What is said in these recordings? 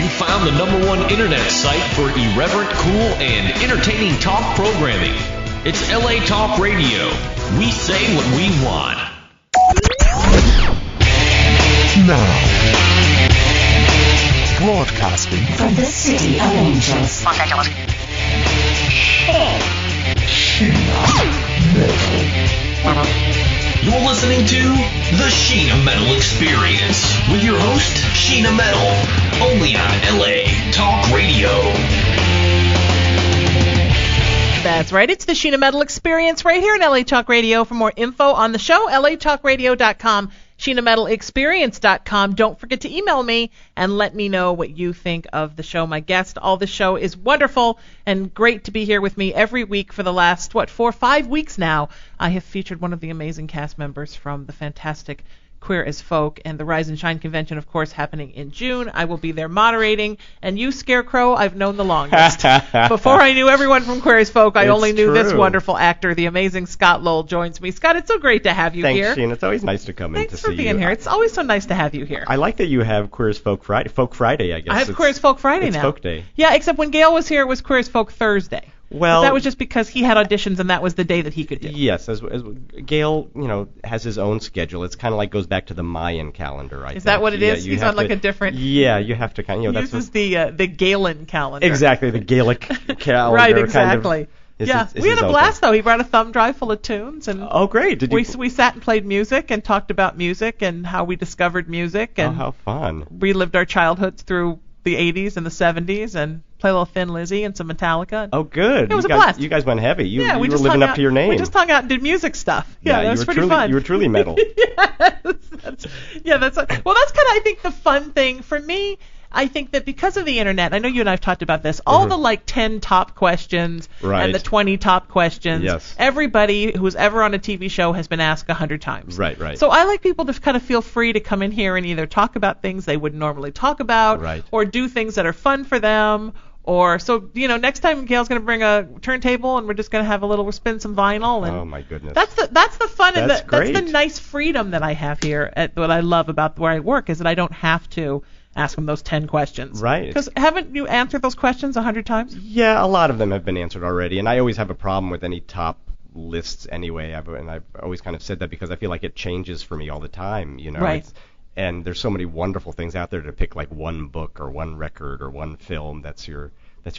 found the #1 internet site for irreverent, cool, and entertaining talk programming. It's LA Talk Radio. We say what we want. Now, broadcasting from the City of Angels, Los Angeles. Sheena Metal. You're listening to the Sheena Metal Experience with your host, Sheena Metal, only on LA Talk Radio. That's right. It's the Sheena Metal Experience right here in LA Talk Radio. For more info on the show, latalkradio.com, SheenaMetalExperience.com. Don't forget to email me and let me know what you think of the show. My guest, all the show is wonderful and great to be here with me every week for the last, 4 or 5 weeks now. I have featured one of the amazing cast members from the fantastic Queer as Folk and the Rise and Shine convention, of course, happening in June. I will be there moderating. And you, Scarecrow, I've known the longest. Before I knew everyone from Queer as Folk, I only knew this wonderful actor. The amazing Scott Lowell joins me. Scott, it's so great to have you here. Thanks, Sheena. It's always nice to come in to see you. Thanks for being here. It's always so nice to have you here. I like that you have Queer as Folk Friday, I guess. I have Queer as Folk Friday now. It's Folk Day. Yeah, except when Gail was here, it was Queer as Folk Thursday. Well, but that was just because he had auditions and that was the day that he could do. Yes, as Gail, has his own schedule. It's kind of like goes back to the Mayan calendar. I Is think. that what it is? Yeah, He's on like a different. Yeah, you have to kind of. This is the Galen calendar. Exactly, the Gaelic calendar. Right, exactly. We had a blast though. He brought a thumb drive full of tunes and. Oh, great! We sat and played music and talked about music and how we discovered music and. Oh, how fun! Relived our childhoods through the 80s and the 70s and play a little Thin Lizzy and some Metallica. Oh, good. It was a blast. You guys went heavy. You we were just living hung up to your name. We just hung out and did music stuff. Yeah, that was pretty fun. You were truly metal. That's kind of, I think, the fun thing for me. I think that because of the internet, I know you and I have talked about this, all the 10 top questions and the 20 top questions, yes. Everybody who's ever on a TV show has been asked 100 times. Right. So I like people to kind of feel free to come in here and either talk about things they wouldn't normally talk about or do things that are fun for them. Next time Gail's going to bring a turntable and we're just going to have we'll spin some vinyl. And oh, my goodness. That's the fun and that's the nice freedom that I have here. What I love about where I work is that I don't have to ask them those 10 questions. Right. Because haven't you answered those questions 100 times? Yeah, a lot of them have been answered already, and I always have a problem with any top lists anyway, and I've always kind of said that because I feel like it changes for me all the time, Right. And there's so many wonderful things out there to pick like one book or one record or one film that's your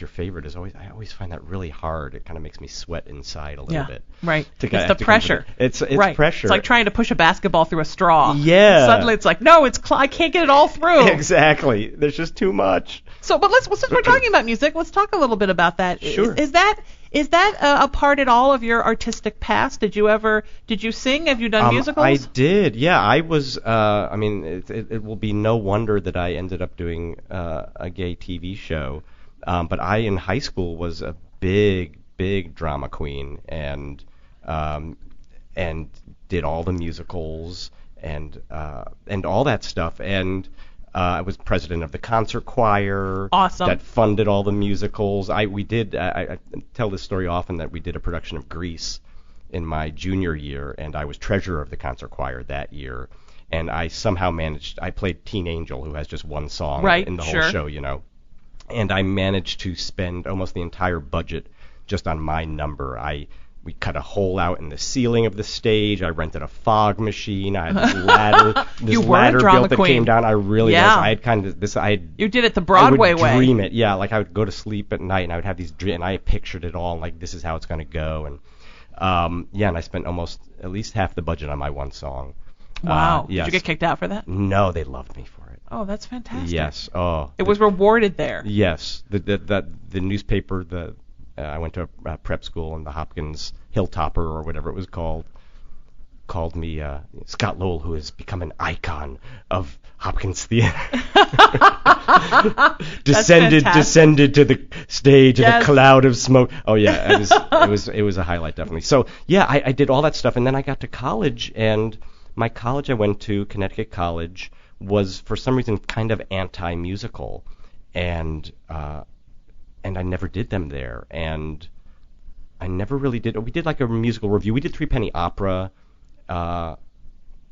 favorite I always find that really hard. It kind of makes me sweat inside a little bit. Right. It's the pressure. It's right. pressure. It's like trying to push a basketball through a straw. Yeah. Suddenly it's like, no, I can't get it all through. Exactly. There's just too much. So, but since we're talking about music, let's talk a little bit about that. Sure. Is that a part at all of your artistic past? Did you sing? Have you done musicals? I did. Yeah, I was. It will be no wonder that I ended up doing a gay TV show. But I, in high school, was a big drama queen and did all the musicals and all that stuff. And I was president of the concert choir. Awesome. That funded all the musicals. I tell this story often that we did a production of Grease in my junior year, and I was treasurer of the concert choir that year. And I somehow managed. I played Teen Angel, who has just one song in the whole show, And I managed to spend almost the entire budget just on my number. We cut a hole out in the ceiling of the stage. I rented a fog machine. I had this ladder built that came down. I really was. I had kind of this. You did it the Broadway way. I would dream it. Yeah, like I would go to sleep at night and I would have these dreams, and I pictured it all. Like this is how it's going to go. And and I spent almost at least half the budget on my one song. Wow. Yes. Did you get kicked out for that? No, they loved me for it. Oh, that's fantastic. Yes. Oh. It was rewarded there. Yes. The newspaper, I went to a prep school, and the Hopkins Hilltopper or whatever it was called me Scott Lowell, who has become an icon of Hopkins Theater. descended to the stage in a cloud of smoke. Oh yeah, it was a highlight definitely. So yeah, I did all that stuff, and then I got to college, and my college I went to, Connecticut College, was for some reason kind of anti-musical, and I never did them there, and I never really did. We did like a musical review. We did Three Penny Opera,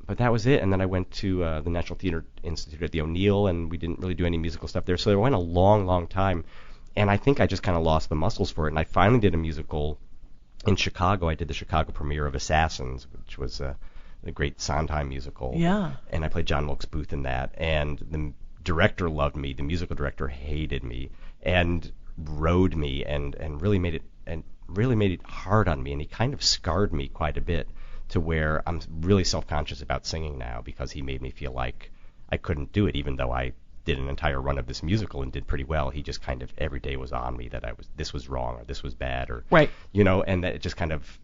But that was it. And then I went to the National Theater Institute at the O'Neill, and we didn't really do any musical stuff there. So I went a long, long time. And I think I just kind of lost the muscles for it. And I finally did a musical in Chicago. I did the Chicago premiere of Assassins, which was a great Sondheim musical. Yeah. And I played John Wilkes Booth in that. And the director loved me. The musical director hated me and rode me and really made it hard on me. And he kind of scarred me quite a bit, to where I'm really self-conscious about singing now, because he made me feel like I couldn't do it, even though I did an entire run of this musical and did pretty well. He just kind of every day was on me that this was wrong, or this was bad, or right, and that it just kind of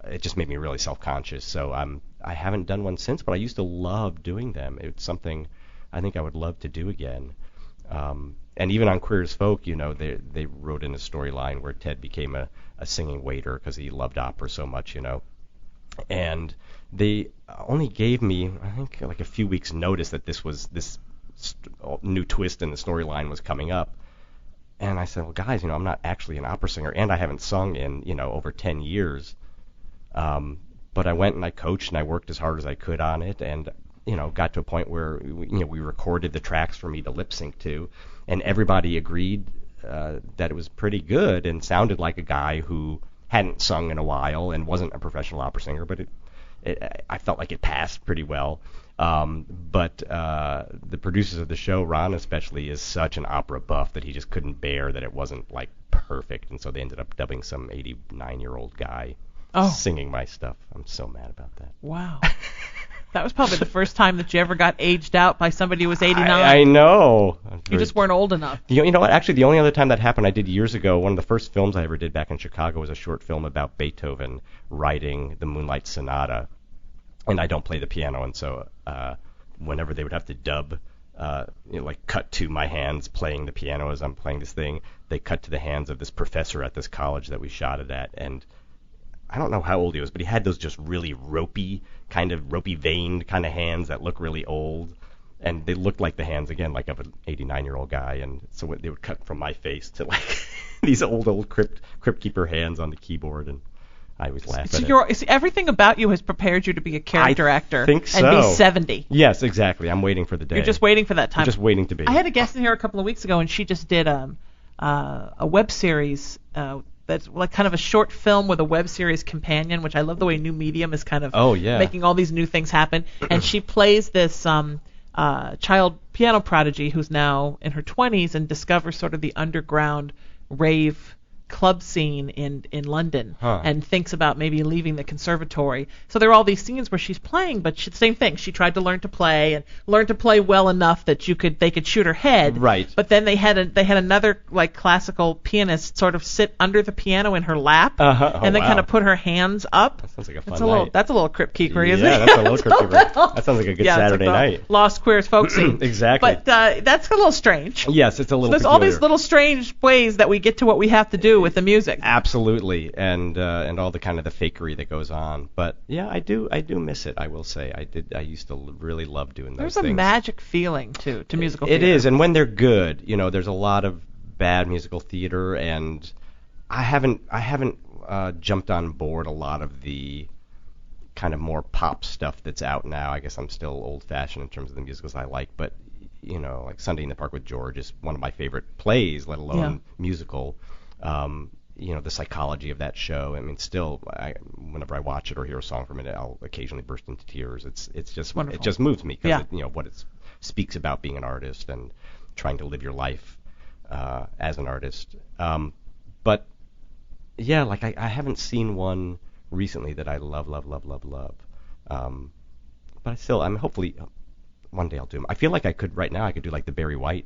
it just made me really self-conscious. So I haven't done one since, but I used to love doing them. It's something I think I would love to do again. And even on Queer as Folk, they wrote in a storyline where Ted became a singing waiter because he loved opera so much, And they only gave me, I think, like a few weeks' notice that this new twist in the storyline was coming up. And I said, well, guys, I'm not actually an opera singer, and I haven't sung in, over 10 years. But I went and I coached and I worked as hard as I could on it, and, got to a point where, we recorded the tracks for me to lip sync to, and everybody agreed that it was pretty good and sounded like a guy who hadn't sung in a while and wasn't a professional opera singer, but I felt like it passed pretty well. But the producers of the show, Ron especially, is such an opera buff that he just couldn't bear that it wasn't like perfect, and so they ended up dubbing some 89-year-old guy singing my stuff. I'm so mad about that. Wow. That was probably the first time that you ever got aged out by somebody who was 89. I know. You just weren't old enough. You know what? Actually, the only other time that happened, I did years ago. One of the first films I ever did back in Chicago was a short film about Beethoven writing the Moonlight Sonata. And I don't play the piano, and so whenever they would have to dub, like cut to my hands playing the piano as I'm playing this thing, they cut to the hands of this professor at this college that we shot it at. And I don't know how old he was, but he had those just really ropey veined kind of hands that look really old, and they looked like the hands again, like of an 89-year-old guy. And so they would cut from my face to like these old crypt keeper hands on the keyboard, and I always laugh at it. Everything about you has prepared you to be a character actor think so. And be 70. Yes, exactly. I'm waiting for the day. You're just waiting for that time. I'm just waiting to be. I had a guest in here a couple of weeks ago, and she just did a web series that's like kind of a short film with a web series companion, which I love the way new medium is kind of making all these new things happen. And she plays this child piano prodigy who's now in her 20s and discovers sort of the underground rave club scene in London and thinks about maybe leaving the conservatory. So there are all these scenes where she's playing, but same thing. She tried to learn to play and learn to play well enough that they could shoot her head. Right. But then they had another like classical pianist sort of sit under the piano in her lap and then kind of put her hands up. That sounds like a fun night. That's a little crypt keeper, isn't it? Yeah, that's a little crypt keeper. That sounds like a good Saturday night. Lost Queers folk scene. Exactly. But that's a little strange. Yes, it's a little. So there's all these little strange ways that we get to what we have to do with the music. Absolutely, and all the kind of the fakery that goes on. But yeah, I do miss it. I will say I used to really love doing those things. There's a magic feeling to musical theater. It is, and when they're good, there's a lot of bad musical theater, and I haven't jumped on board a lot of the kind of more pop stuff that's out now. I guess I'm still old-fashioned in terms of the musicals I like, but like Sunday in the Park with George is one of my favorite plays, let alone musical. The psychology of that show. I mean, still, whenever I watch it or hear a song from it, I'll occasionally burst into tears. It's just wonderful. It just moves me because what it speaks about being an artist and trying to live your life as an artist. But yeah, like I haven't seen one recently that I love. But I'm hopefully one day I'll do them. I feel like I could right now. I could do like the Barry White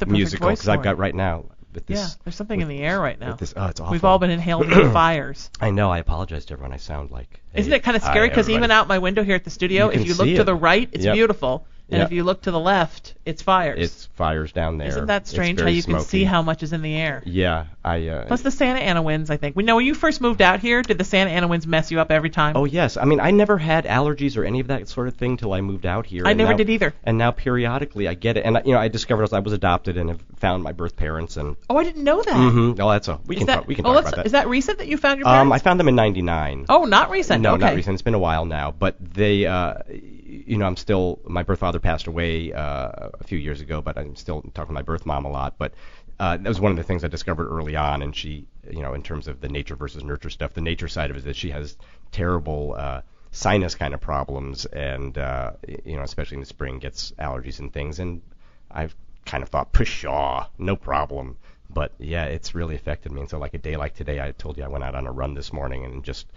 musical because I've got right now. There's something in the air right now. It's awful. We've all been inhaling the fires. I know. I apologize to everyone. I sound like. Isn't it kind of scary? Because even out my window here at the studio, if you look to the right, it's beautiful. And Yeah. if you look to the left, it's fires. It's fires down there. Isn't that It's strange how very you can smoky. see how much is in the air? Yeah, Plus the Santa Ana winds, I think. We know when you first moved out here, did the Santa Ana winds mess you up every time? Oh yes, I mean I never had allergies or any of that sort of thing till I moved out here. I and never now- did either. And now periodically I get it, and I discovered I was adopted and have found my birth parents and. Oh, I didn't know that. Oh, that's all. We Is can that, talk. We can oh, talk about that. Is that recent that you found your parents? I found them in '99. Oh, not recent. No, okay. not recent. It's been a while now, but they, I'm still. My birth father passed away a few years ago, but I'm still talking to my birth mom a lot. But that was one of the things I discovered early on, and she, in terms of the nature versus nurture stuff, the nature side of it is that she has terrible sinus kind of problems, and especially in the spring, gets allergies and things. And I've kind of thought, pshaw, no problem. But yeah, it's really affected me. And so, like a day like today, I told you I went out on a run this morning and just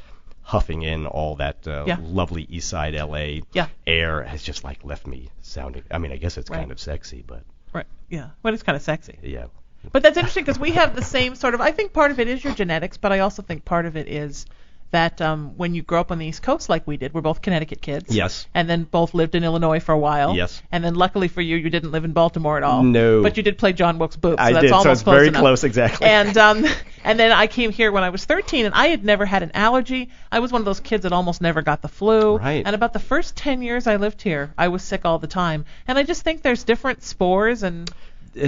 huffing in all that lovely East Side LA air has just like left me sounding. I mean, I guess it's kind of sexy, but right, yeah, well, it's kind of sexy. Yeah. But that's interesting because we have the same sort of. I think part of it is your genetics, but I also think part of it is that when you grow up on the East Coast like we did, we're both Connecticut kids. Yes. And then both lived in Illinois for a while. Yes. And then luckily for you, you didn't live in Baltimore at all. No. But you did play John Wilkes Booth. So I that's did, almost so it's close very enough. close, exactly. And then I came here when I was 13, and I had never had an allergy. I was one of those kids that almost never got the flu. Right. And about the first 10 years I lived here, I was sick all the time. And I just think there's different spores and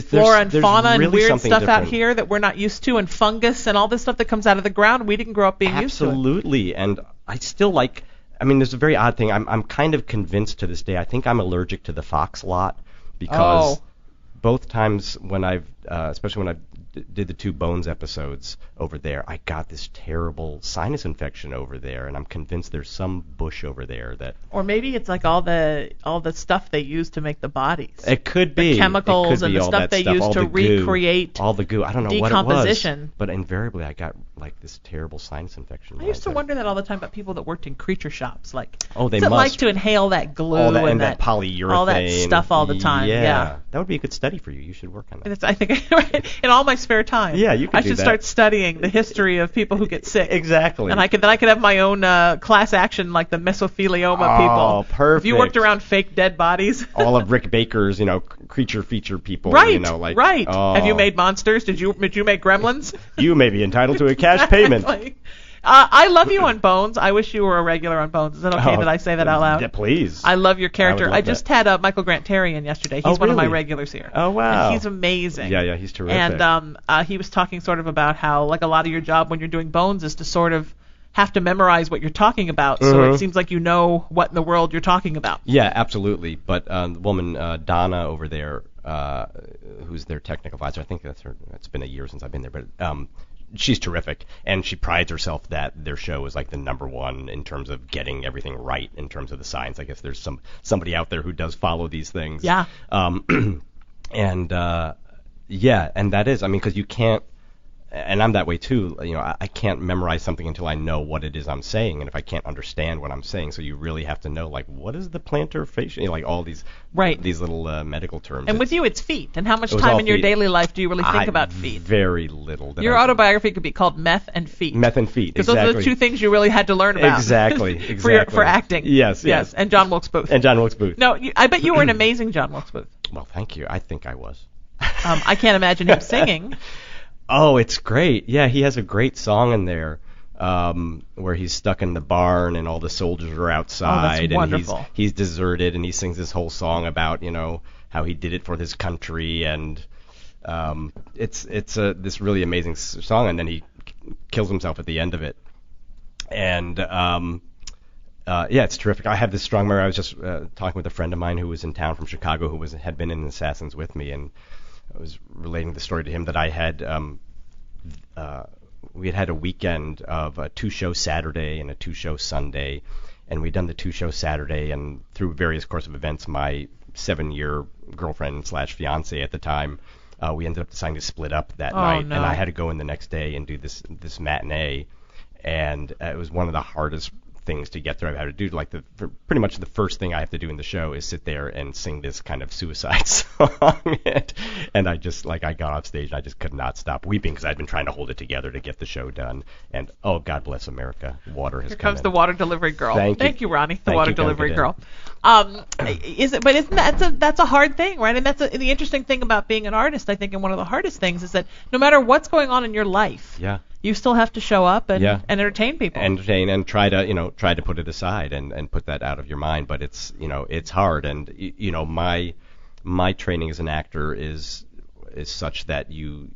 flora and fauna and really weird something stuff out different. here that we're not used to, and fungus and all this stuff that comes out of the ground. We didn't grow up being used to it. Absolutely, and I still like. I mean, there's a very odd thing. I'm kind of convinced to this day. I think I'm allergic to the fox lot because both times when especially when I did the two Bones episodes over there, I got this terrible sinus infection over there, and I'm convinced there's some bush over there that. Or maybe it's like all the stuff they use to make the bodies. It could be the chemicals It could and be the all stuff that they stuff, use all to the goo, recreate all the goo. I don't know what it was, decomposition. but invariably I got like this terrible sinus infection. I used to wonder that all the time about people that worked in creature shops. Like, they what's it must like to inhale that glue all that, and that polyurethane, all that stuff all the time? Yeah, that would be a good study for you. You should work on that. I think in all my spare time. Yeah, you could I do should that. start studying the history of people who get sick. Exactly. And I could have my own class action, like the mesothelioma people. Oh, perfect. If you worked around fake dead bodies. all of Rick Baker's, creature feature people. Right. Right. Oh. Have you made monsters? Did you make Gremlins? You may be entitled to a cash payment. Exactly. I love you on Bones. I wish you were a regular on Bones. Is it okay that I say that out loud? Yeah, please. I love your character. I would love I just had Michael Grant Terry in yesterday. He's one of my really? regulars here. Oh, wow. And he's amazing. Yeah, he's terrific. And he was talking sort of about how like a lot of your job when you're doing Bones is to sort of have to memorize what you're talking about, so it seems like you know what in the world you're talking about. Yeah, absolutely. But the woman Donna over there, who's their technical advisor, I think that's her. It's been a year since I've been there, but she's terrific, and she prides herself that their show is like the number one in terms of getting everything right in terms of the science. I guess there's somebody out there who does follow these things. Yeah. And that is, because you can't. And I'm that way too. I can't memorize something until I know what it is I'm saying, and if I can't understand what I'm saying, so you really have to know, like, what is the plantar fascia, like all these these little medical terms. And with you, it's feet. And how much was time all in your feet. daily life do you really think about feet? Very little. Your autobiography could be called Meth and Feet. Meth and Feet, because exactly. those are the two things you really had to learn about. Exactly. for acting. Yes. And John Wilkes Booth. No, I bet you were an amazing John Wilkes Booth. Well, thank you. I think I was. I can't imagine him singing. Oh, it's great. Yeah, he has a great song in there where he's stuck in the barn and all the soldiers are outside and he's deserted, and he sings this whole song about, how he did it for this country, and it's this really amazing song, and then he kills himself at the end of it. And it's terrific. I have this strong memory. I was just talking with a friend of mine who was in town from Chicago who had been in Assassins with me, and I was relating the story to him that I had we had a weekend of a 2-show Saturday and a 2-show Sunday, and we'd done the 2-show Saturday, and through various course of events, my 7-year girlfriend / fiance at the time, we ended up deciding to split up that night, no. and I had to go in the next day and do this matinee, and it was one of the hardest things to get through. I've had to do pretty much the first thing I have to do in the show is sit there and sing this kind of suicide song, and I got off stage and I just could not stop weeping because I'd been trying to hold it together to get the show done. And God bless America, water has come. Here comes the water delivery girl. Thank you, Ronnie, the Thank water you, delivery girl. Is it? But isn't that's a hard thing, right? And that's the interesting thing about being an artist. I think, and one of the hardest things is that no matter what's going on in your life, you still have to show up and entertain people. Entertain and try to put it aside and put that out of your mind. But it's hard. And my training as an actor is such that you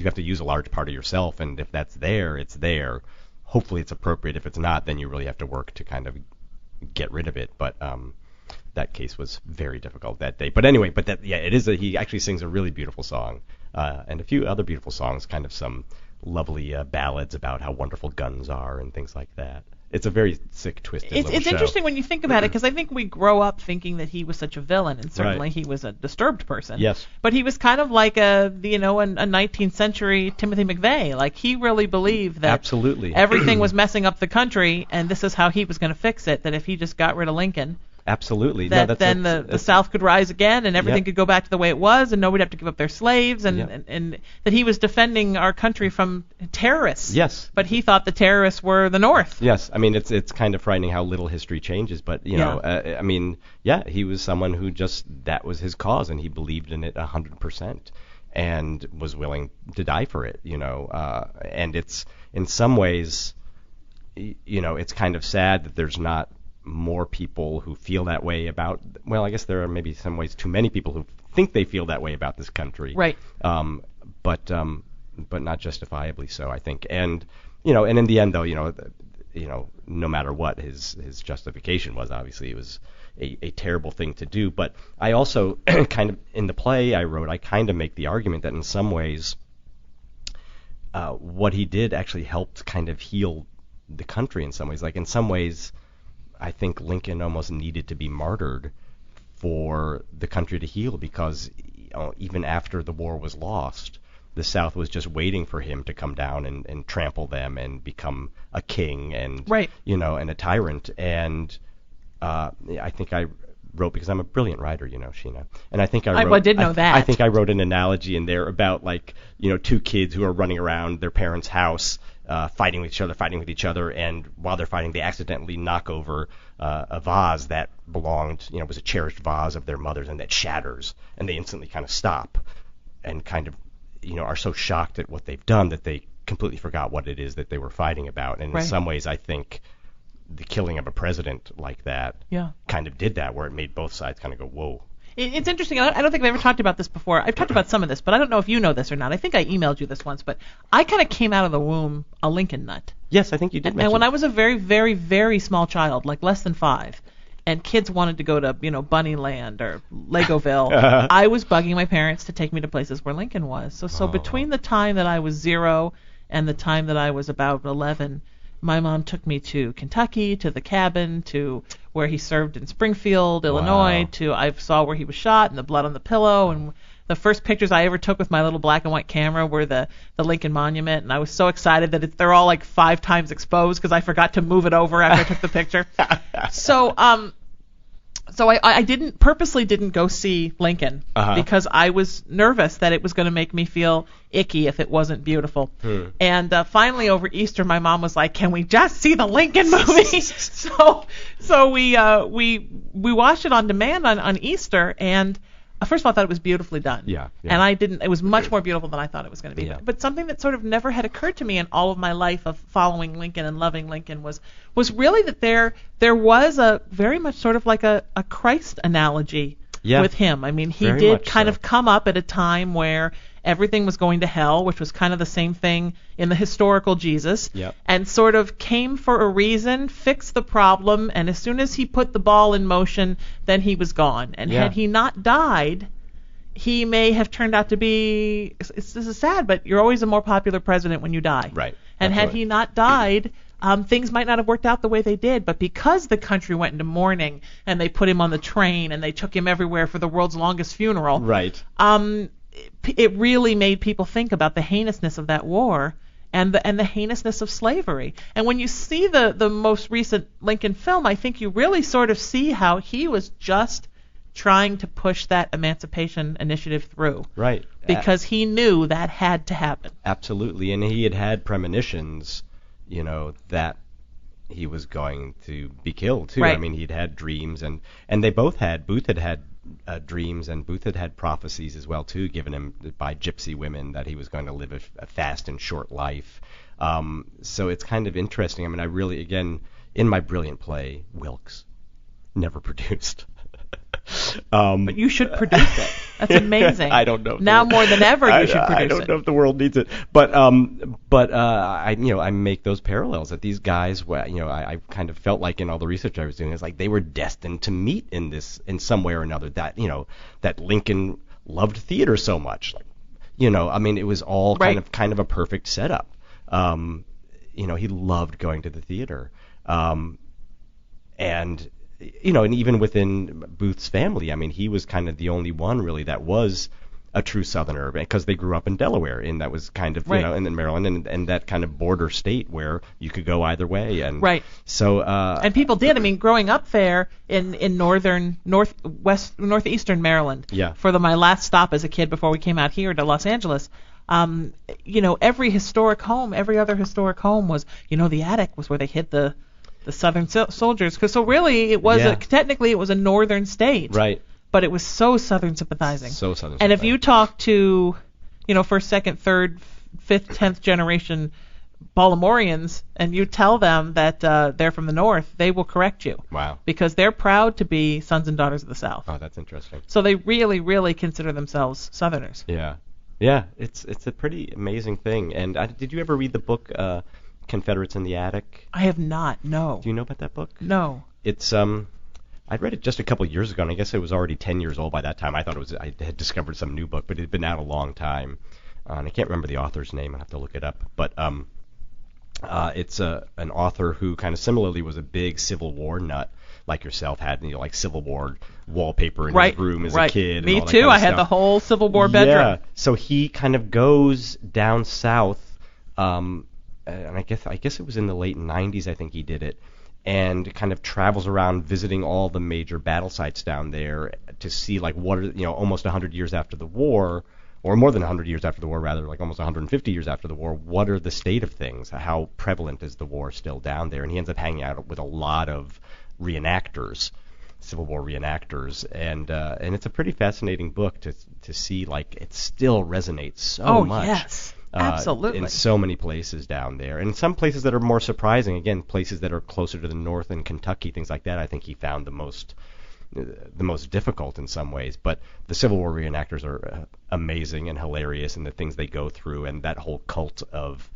have to use a large part of yourself. And if that's there, it's there. Hopefully it's appropriate. If it's not, then you really have to work to kind of get rid of it. But that case was very difficult that day. But anyway, it is. He actually sings a really beautiful song and a few other beautiful songs, kind of some lovely ballads about how wonderful guns are and things like that. It's a very sick, twisted little It's show. interesting when you think about it, because I think we grow up thinking that he was such a villain, and certainly he was a disturbed person. Yes. But he was kind of like a 19th century Timothy McVeigh. Like, he really believed that Absolutely. everything was messing up the country, and this is how he was going to fix it, that if he just got rid of Lincoln, Absolutely. then the South could rise again, and everything could go back to the way it was, and nobody would have to give up their slaves, and that he was defending our country from terrorists. Yes. But he thought the terrorists were the North. Yes. I mean, it's kind of frightening how little history changes, but he was someone who that was his cause, and he believed in it 100%, and was willing to die for it. And it's in some ways, it's kind of sad that there's not more people who feel that way about. Well, I guess there are maybe some ways too many people who think they feel that way about this country. Right. But not justifiably so, I think. And and in the end, though, no matter what his justification was, obviously it was a terrible thing to do. But I also kind of, in the play I wrote, I kind of make the argument that in some ways, what he did actually helped kind of heal the country in some ways. Like, in some ways, I think Lincoln almost needed to be martyred for the country to heal, because even after the war was lost, the South was just waiting for him to come down and trample them and become a king and and a tyrant. And I think I wrote, because I'm a brilliant writer, Sheena, and I think I did know that. I think I wrote an analogy in there about, like, two kids who are running around their parents' house, fighting with each other, and while they're fighting, they accidentally knock over a vase that belonged, was a cherished vase of their mother's, and that shatters, and they instantly kind of stop and kind of, are so shocked at what they've done that they completely forgot what it is that they were fighting about. And in some ways, I think the killing of a president like that kind of did that, where it made both sides kind of go, whoa. It's interesting. I don't think I've ever talked about this before. I've talked about some of this, but I don't know if you know this or not. I think I emailed you this once, but I kind of came out of the womb a Lincoln nut. Yes, I think you did mention. And when I was a very, very, very small child, like less than 5, and kids wanted to go to, Bunnyland or Legoville, I was bugging my parents to take me to places where Lincoln was. So between the time that I was 0 and the time that I was about 11, my mom took me to Kentucky, to the cabin, to where he served in Springfield, Illinois, to I saw where he was shot and the blood on the pillow. And the first pictures I ever took with my little black and white camera were the Lincoln Monument. And I was so excited that they're all like 5 times exposed because I forgot to move it over after I took the picture. So I purposely didn't go see Lincoln because I was nervous that it was going to make me feel icky if it wasn't beautiful. And finally over Easter, my mom was like, "Can we just see the Lincoln movie?" so we watched it on demand on Easter, and first of all, I thought it was beautifully done. Yeah. And it was much more beautiful than I thought it was going to be. Yeah. But something that sort of never had occurred to me in all of my life of following Lincoln and loving Lincoln was really that there was a very much sort of like a Christ analogy with him. I mean, he very did kind so. of come up at a time where everything was going to hell, which was kind of the same thing in the historical Jesus, and sort of came for a reason, fixed the problem, and as soon as he put the ball in motion, then he was gone. And had he not died, he may have turned out to be, this is sad, but you're always a more popular president when you die. Right. And had he not died, things might not have worked out the way they did, but because the country went into mourning and they put him on the train and they took him everywhere for the world's longest funeral, it really made people think about the heinousness of that war and the heinousness of slavery. And when you see the most recent Lincoln film, I think you really sort of see how he was just trying to push that emancipation initiative through. Right. Because he knew that had to happen. Absolutely. And he had premonitions, that he was going to be killed too. Right. I mean, he'd had dreams, and they both had. Booth had dreams, and Booth had prophecies as well too, given him by gypsy women that he was going to live a fast and short life. So it's kind of interesting. I mean, I really, again, in my brilliant play, Wilkes never produced. But you should produce it. That's amazing. I don't know. Now more than ever, you should produce it. I don't know if the world needs it, but I make those parallels that these guys, I kind of felt like in all the research I was doing, it's like they were destined to meet in some way or another. That that Lincoln loved theater so much, I mean, it was all Right. kind of a perfect setup. He loved going to the theater, and even within Booth's family, I mean, he was kind of the only one really that was a true Southerner, because they grew up in Delaware, and that was kind of, Right. and in Maryland, and that kind of border state where you could go either way, and Right. So And people did. I mean, growing up there in northeastern Maryland. Yeah. For my last stop as a kid before we came out here to Los Angeles, every historic home, every other historic home was, the attic was where they hid the Southern soldiers. So really, it was Yeah. technically it was a northern state. right, But it was so Southern sympathizing. so Southern. And if you talk to, first, second, third, fifth, 10th generation Baltimoreans, and you tell them that they're from the North, they will correct you. Wow. Because they're proud to be sons and daughters of the South. Oh, that's interesting. So they really, really consider themselves Southerners. Yeah, it's a pretty amazing thing. And did you ever read the book Confederates in the Attic? I have not, no. Do you know about that book? No. It's I'd read it just a couple of years ago, and I guess it was already 10 years old by that time. I thought I had discovered some new book, but it had been out a long time, and I can't remember the author's name. I'll have to look it up. But it's an author who kind of similarly was a big Civil War nut, like yourself, had like Civil War wallpaper in his room as a kid. And Me all that too. kind of I had stuff. the whole Civil War bedroom. Yeah. So he kind of goes down south, and I guess it was in the late 90s. I think he did it, and kind of travels around visiting all the major battle sites down there to see like what are almost 100 years after the war, or more than 100 years after the war, rather, like almost 150 years after the war. What are the state of things? How prevalent is the war still down there? And he ends up hanging out with a lot of reenactors, Civil War reenactors, and it's a pretty fascinating book to see like it still resonates so much. Yes. Absolutely. In so many places down there. And some places that are more surprising, again, places that are closer to the north in Kentucky, things like that, I think he found the most difficult in some ways. But the Civil War reenactors are amazing and hilarious, and the things they go through, and that whole cult of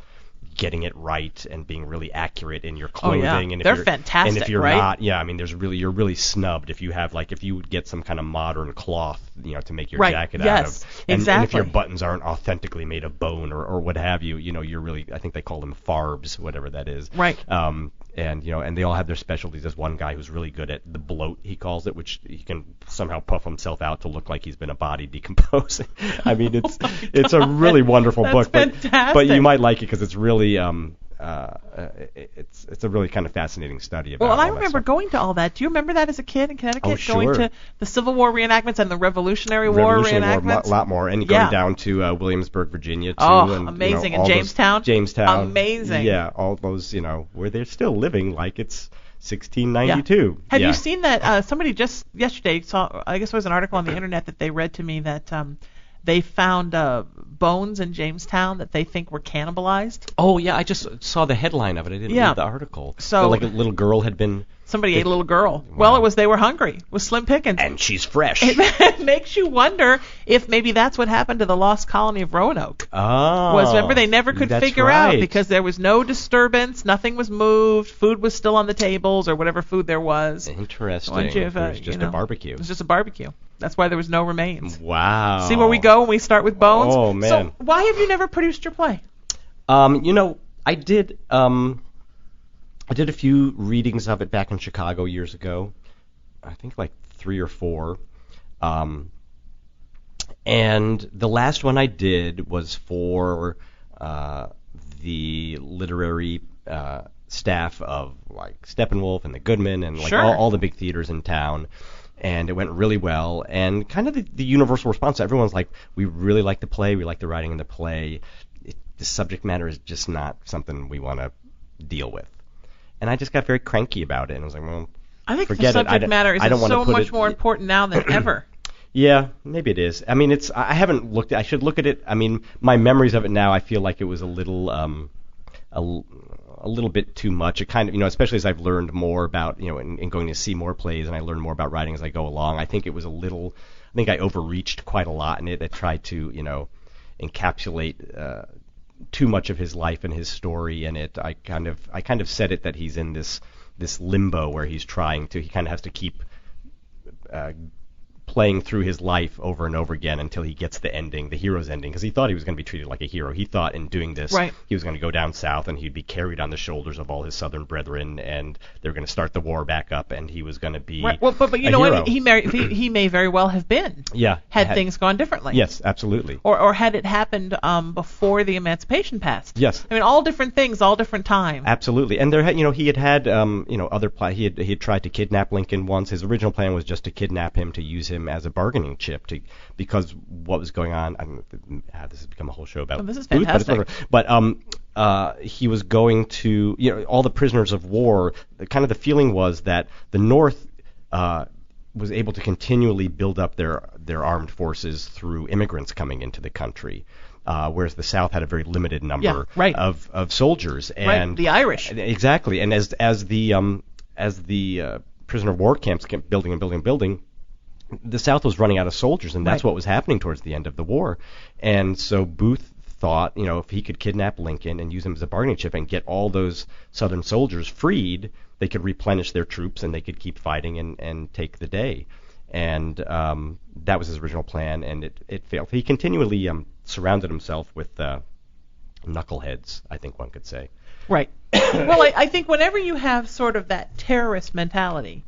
getting it right and being really accurate in your clothing. yeah. And if They're you're, fantastic, And if you're right? not, I mean, you're really snubbed if you have if you get some kind of modern cloth, to make your Right. jacket Yes, out of. And if exactly. your buttons aren't authentically made of bone or what have you, you're really, I think they call them farbs, whatever that is. Right. And they all have their specialties. There's one guy who's really good at the bloat, he calls it, which he can somehow puff himself out to look like he's been a body decomposing. I mean, it's a really wonderful That's book, but fantastic. you might like it because it's really it's a really kind of fascinating study about. Well, and I all that remember stuff. going to all that. Do you remember that as a kid in Connecticut? Oh, sure. Going to the Civil War reenactments and the Revolutionary War Revolutionary reenactments? a lot more, and Yeah. going down to Williamsburg, Virginia, too. Oh, and, amazing. all And those- Jamestown? Jamestown. Amazing. Yeah, all those, where they're still living like it's 1692. Yeah. Have Yeah. you seen that? Somebody just yesterday saw, I guess it was an article on the internet that they read to me that they found bones in Jamestown that they think were cannibalized. Oh, yeah, I just saw the headline of it. I didn't Yeah. read the article. So- like a little girl had been... Somebody ate a little girl. Well, they were hungry. It was Slim Pickens. And she's fresh. It makes you wonder if maybe that's what happened to the lost colony of Roanoke. Oh. Remember they never could that's figure right. out because there was no disturbance, nothing was moved, food was still on the tables or whatever food there was. Interesting. Once you have, it was just a barbecue. It was just a barbecue. That's why there was no remains. Wow. See where we go when we start with bones? Oh, man. So why have you never produced your play? I did. I did a few readings of it back in Chicago years ago. I think like 3 or 4. And the last one I did was for the literary staff of like Steppenwolf and the Goodman and like Sure. all the big theaters in town. And it went really well. And kind of the universal response, everyone's like, we really like the play, we like the writing in the play. The subject matter is just not something we want to deal with. and I just got very cranky about it, and I was like, well, I think forget the it. subject matter is I don't wanna so put much it- more important now than ever. Yeah, maybe it is. I mean, I haven't looked. I should look at it. I mean, my memories of it now, I feel like it was a little bit too much. It kind of, especially as I've learned more about, and going to see more plays, and I learn more about writing as I go along. I think it was a little. I think I overreached quite a lot in it. I tried to, encapsulate too much of his life and his story in it. I kind of said it that he's in this limbo where he kind of has to keep playing through his life over and over again until he gets the ending, the hero's ending, because he thought he was going to be treated like a hero. He thought in doing this, Right. he was going to go down south and he'd be carried on the shoulders of all his southern brethren, and they're going to start the war back up, and he was going to be Right. Well, but you a know hero. what? He may very well have been. Yeah, Had things gone differently. Yes, absolutely. Or had it happened before the emancipation passed. Yes. I mean, all different things, all different time. Absolutely, and there, he had other he had tried to kidnap Lincoln once. His original plan was just to kidnap him to use him as a bargaining chip because what was going on. This has become a whole show about. Oh, this is Booth, fantastic. but he was going to, all the prisoners of war. Kind of the feeling was that the North was able to continually build up their armed forces through immigrants coming into the country. Whereas the South had a very limited number of soldiers, and the Irish. Exactly, and as the prisoner of war camps kept building, the South was running out of soldiers, and that's what was happening towards the end of the war. And so Booth thought, if he could kidnap Lincoln and use him as a bargaining chip and get all those Southern soldiers freed, they could replenish their troops and they could keep fighting and take the day. And that was his original plan, and it failed. He continually surrounded himself with knuckleheads, I think one could say. Right. Well, I think whenever you have sort of that terrorist mentality,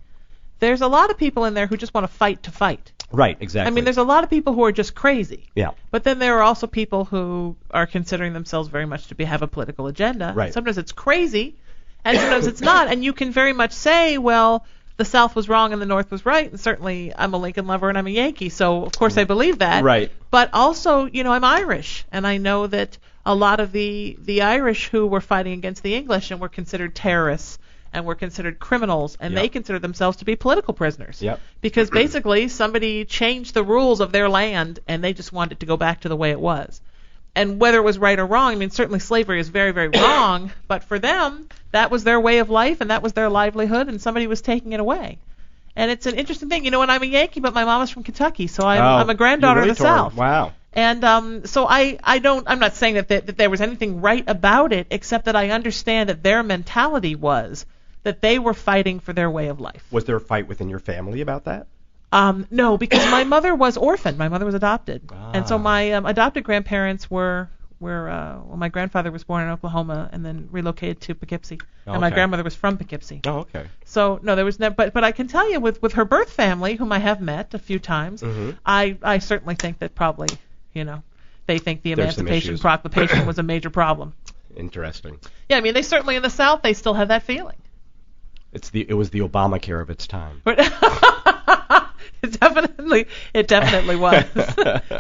there's a lot of people in there who just want to fight to fight. Right, exactly. I mean, there's a lot of people who are just crazy. Yeah. But then there are also people who are considering themselves very much to have a political agenda. Right. Sometimes it's crazy, and sometimes it's not. And you can very much say, well, the South was wrong and the North was right. And certainly I'm a Lincoln lover and I'm a Yankee, so of course I believe that. Right. But also, I'm Irish, and I know that a lot of the Irish who were fighting against the English and were considered terrorists and were considered criminals, and they considered themselves to be political prisoners. Yep. Because basically somebody changed the rules of their land and they just wanted to go back to the way it was. And whether it was right or wrong, I mean, certainly slavery is very, very wrong, but for them, that was their way of life and that was their livelihood, and somebody was taking it away. And it's an interesting thing. And I'm a Yankee, but my mom is from Kentucky, so I'm a granddaughter really of the South. Wow. And so I'm not saying that there was anything right about it, except that I understand that their mentality was that they were fighting for their way of life. Was there a fight within your family about that? No, because my mother was orphaned. My mother was adopted. And so my adopted grandparents were my grandfather was born in Oklahoma and then relocated to Poughkeepsie. Oh, and my okay. grandmother was from Poughkeepsie. Oh, okay. So, no, there was never, but I can tell you with her birth family, whom I have met a few times, I certainly think that probably, they think the There's some Emancipation issues. Proclamation was a major problem. Interesting. Yeah, I mean, they certainly in the South, they still have that feeling. It was the Obamacare of its time. But it definitely was.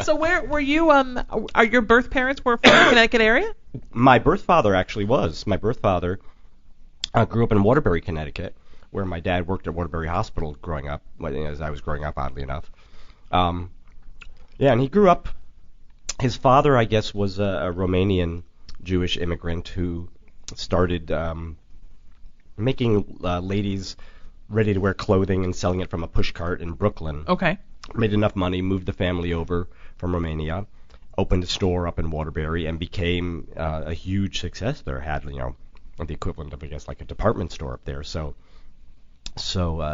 So where were you? Are your birth parents were from the Connecticut area? My birth father actually was. My birth father grew up in Waterbury, Connecticut, where my dad worked at Waterbury Hospital growing up, as I was growing up, oddly enough. And he grew up. His father, I guess, was a Romanian Jewish immigrant who started making ladies ready-to-wear clothing and selling it from a pushcart in Brooklyn. Okay. Made enough money, moved the family over from Romania, opened a store up in Waterbury, and became a huge success there. Had the equivalent of, I guess, like a department store up there. So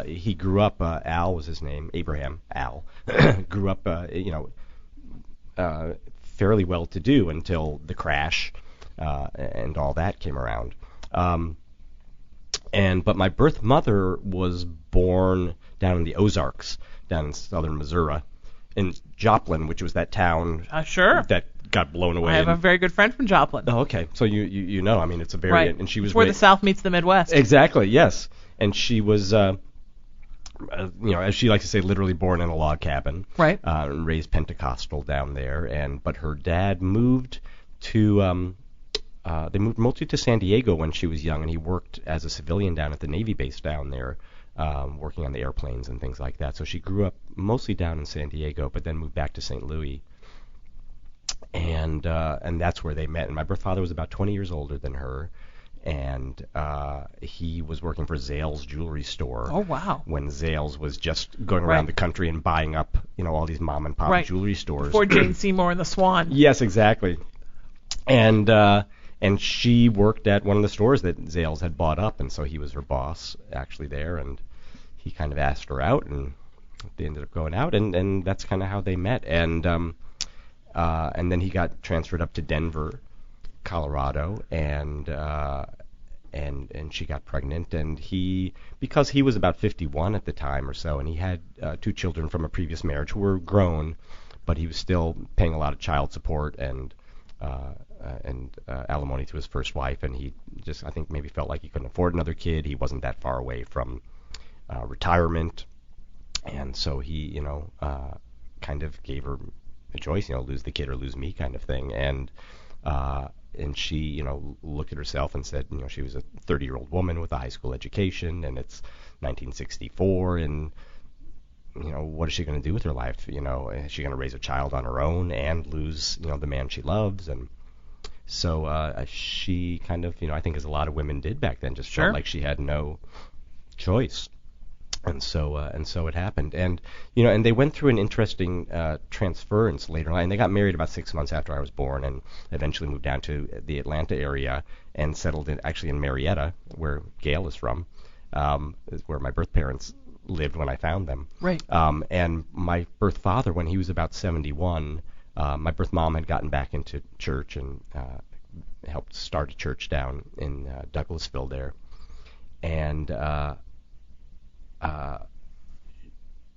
he grew up. Al was his name, Abraham Al. Grew up, fairly well-to-do until the crash and all that came around. But my birth mother was born down in the Ozarks, down in southern Missouri, in Joplin, which was that town Sure. that got blown away. I have a very good friend from Joplin. Oh, okay. So you know, I mean, it's a very Right. and she was It's where the South meets the Midwest. Exactly, yes. And she was, as she likes to say, literally born in a log cabin. Right. Raised Pentecostal down there, but her dad moved to they moved mostly to San Diego when she was young, and he worked as a civilian down at the Navy base down there, working on the airplanes and things like that. So she grew up mostly down in San Diego, but then moved back to St. Louis. And that's where they met. And my birth father was about 20 years older than her, and he was working for Zales Jewelry Store. Oh, wow. When Zales was just going around the country and buying up, all these mom and pop jewelry stores. Before Jane Seymour and the Swan. Yes, exactly. And she worked at one of the stores that Zales had bought up, and so he was her boss actually there, and he kind of asked her out, and they ended up going out, and that's kind of how they met. And then he got transferred up to Denver, Colorado, and she got pregnant, and because he was about 51 at the time or so, and he had 2 children from a previous marriage who were grown, but he was still paying a lot of child support and alimony to his first wife, and he just, I think, maybe felt like he couldn't afford another kid. He wasn't that far away from retirement, and so he, kind of gave her a choice, lose the kid or lose me kind of thing, and she, looked at herself and said, she was a 30-year-old woman with a high school education, and it's 1964, and what is she going to do with her life? Is she going to raise a child on her own and lose, the man she loves? And so she kind of, I think as a lot of women did back then, just felt like she had no choice. And so it happened. And, and they went through an interesting transference later on. And they got married about 6 months after I was born, and eventually moved down to the Atlanta area and settled in Marietta, where Gail is from, is where my birth parents lived when I found them. Right. And my birth father, when he was about 71, my birth mom had gotten back into church and helped start a church down in Douglasville there. And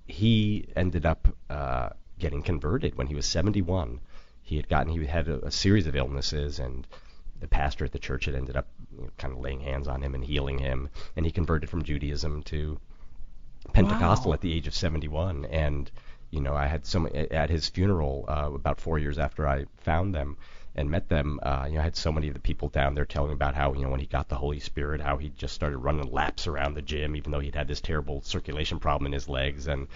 he ended up getting converted when he was 71. He had a series of illnesses, and the pastor at the church had ended up kind of laying hands on him and healing him, and he converted from Judaism to Pentecostal at the age of 71. And I had at his funeral about 4 years after I found them and met them, I had so many of the people down there telling about how, when he got the Holy Spirit, how he just started running laps around the gym, even though he'd had this terrible circulation problem in his legs. And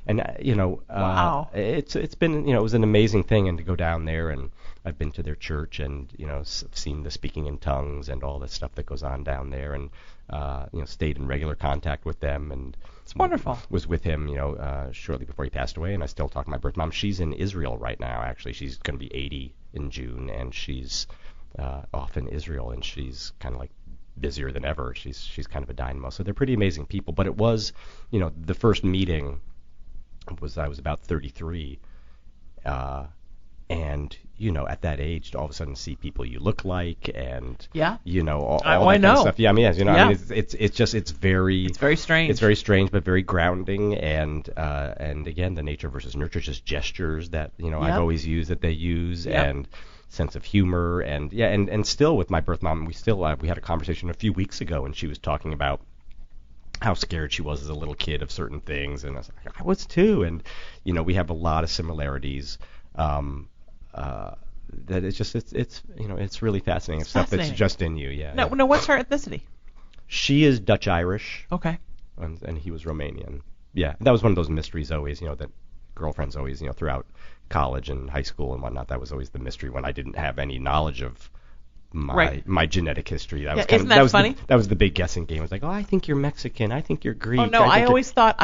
wow. It's been, it was an amazing thing. And to go down there, and I've been to their church, and, seen the speaking in tongues and all the stuff that goes on down there, and, stayed in regular contact with them. And it's wonderful. Was with him, shortly before he passed away. And I still talk to my birth mom. She's in Israel right now, actually. She's going to be 80 in June, and she's off in Israel, and she's kind of like busier than ever. She's kind of a dynamo. So they're pretty amazing people. But it was, the first meeting I was about 33, and at that age, to all of a sudden see people you look like, and all that kind of stuff. Yeah, I mean, it's very strange. It's very strange, but very grounding, and again, the nature versus nurture, just gestures that I've always used, that they use, and sense of humor, and still with my birth mom, we had a conversation a few weeks ago, and she was talking about how scared she was as a little kid of certain things, and I was like, I was too, and we have a lot of similarities. That it's really fascinating. Stuff that's just in you. Yeah. No, what's her ethnicity? She is Dutch Irish. Okay. And he was Romanian. Yeah, that was one of those mysteries always. That girlfriends always, throughout college and high school and whatnot. That was always the mystery when I didn't have any knowledge of my genetic history. That was isn't that funny? That was the big guessing game. It was like, oh, I think you're Mexican. I think you're Greek. Oh no, I always thought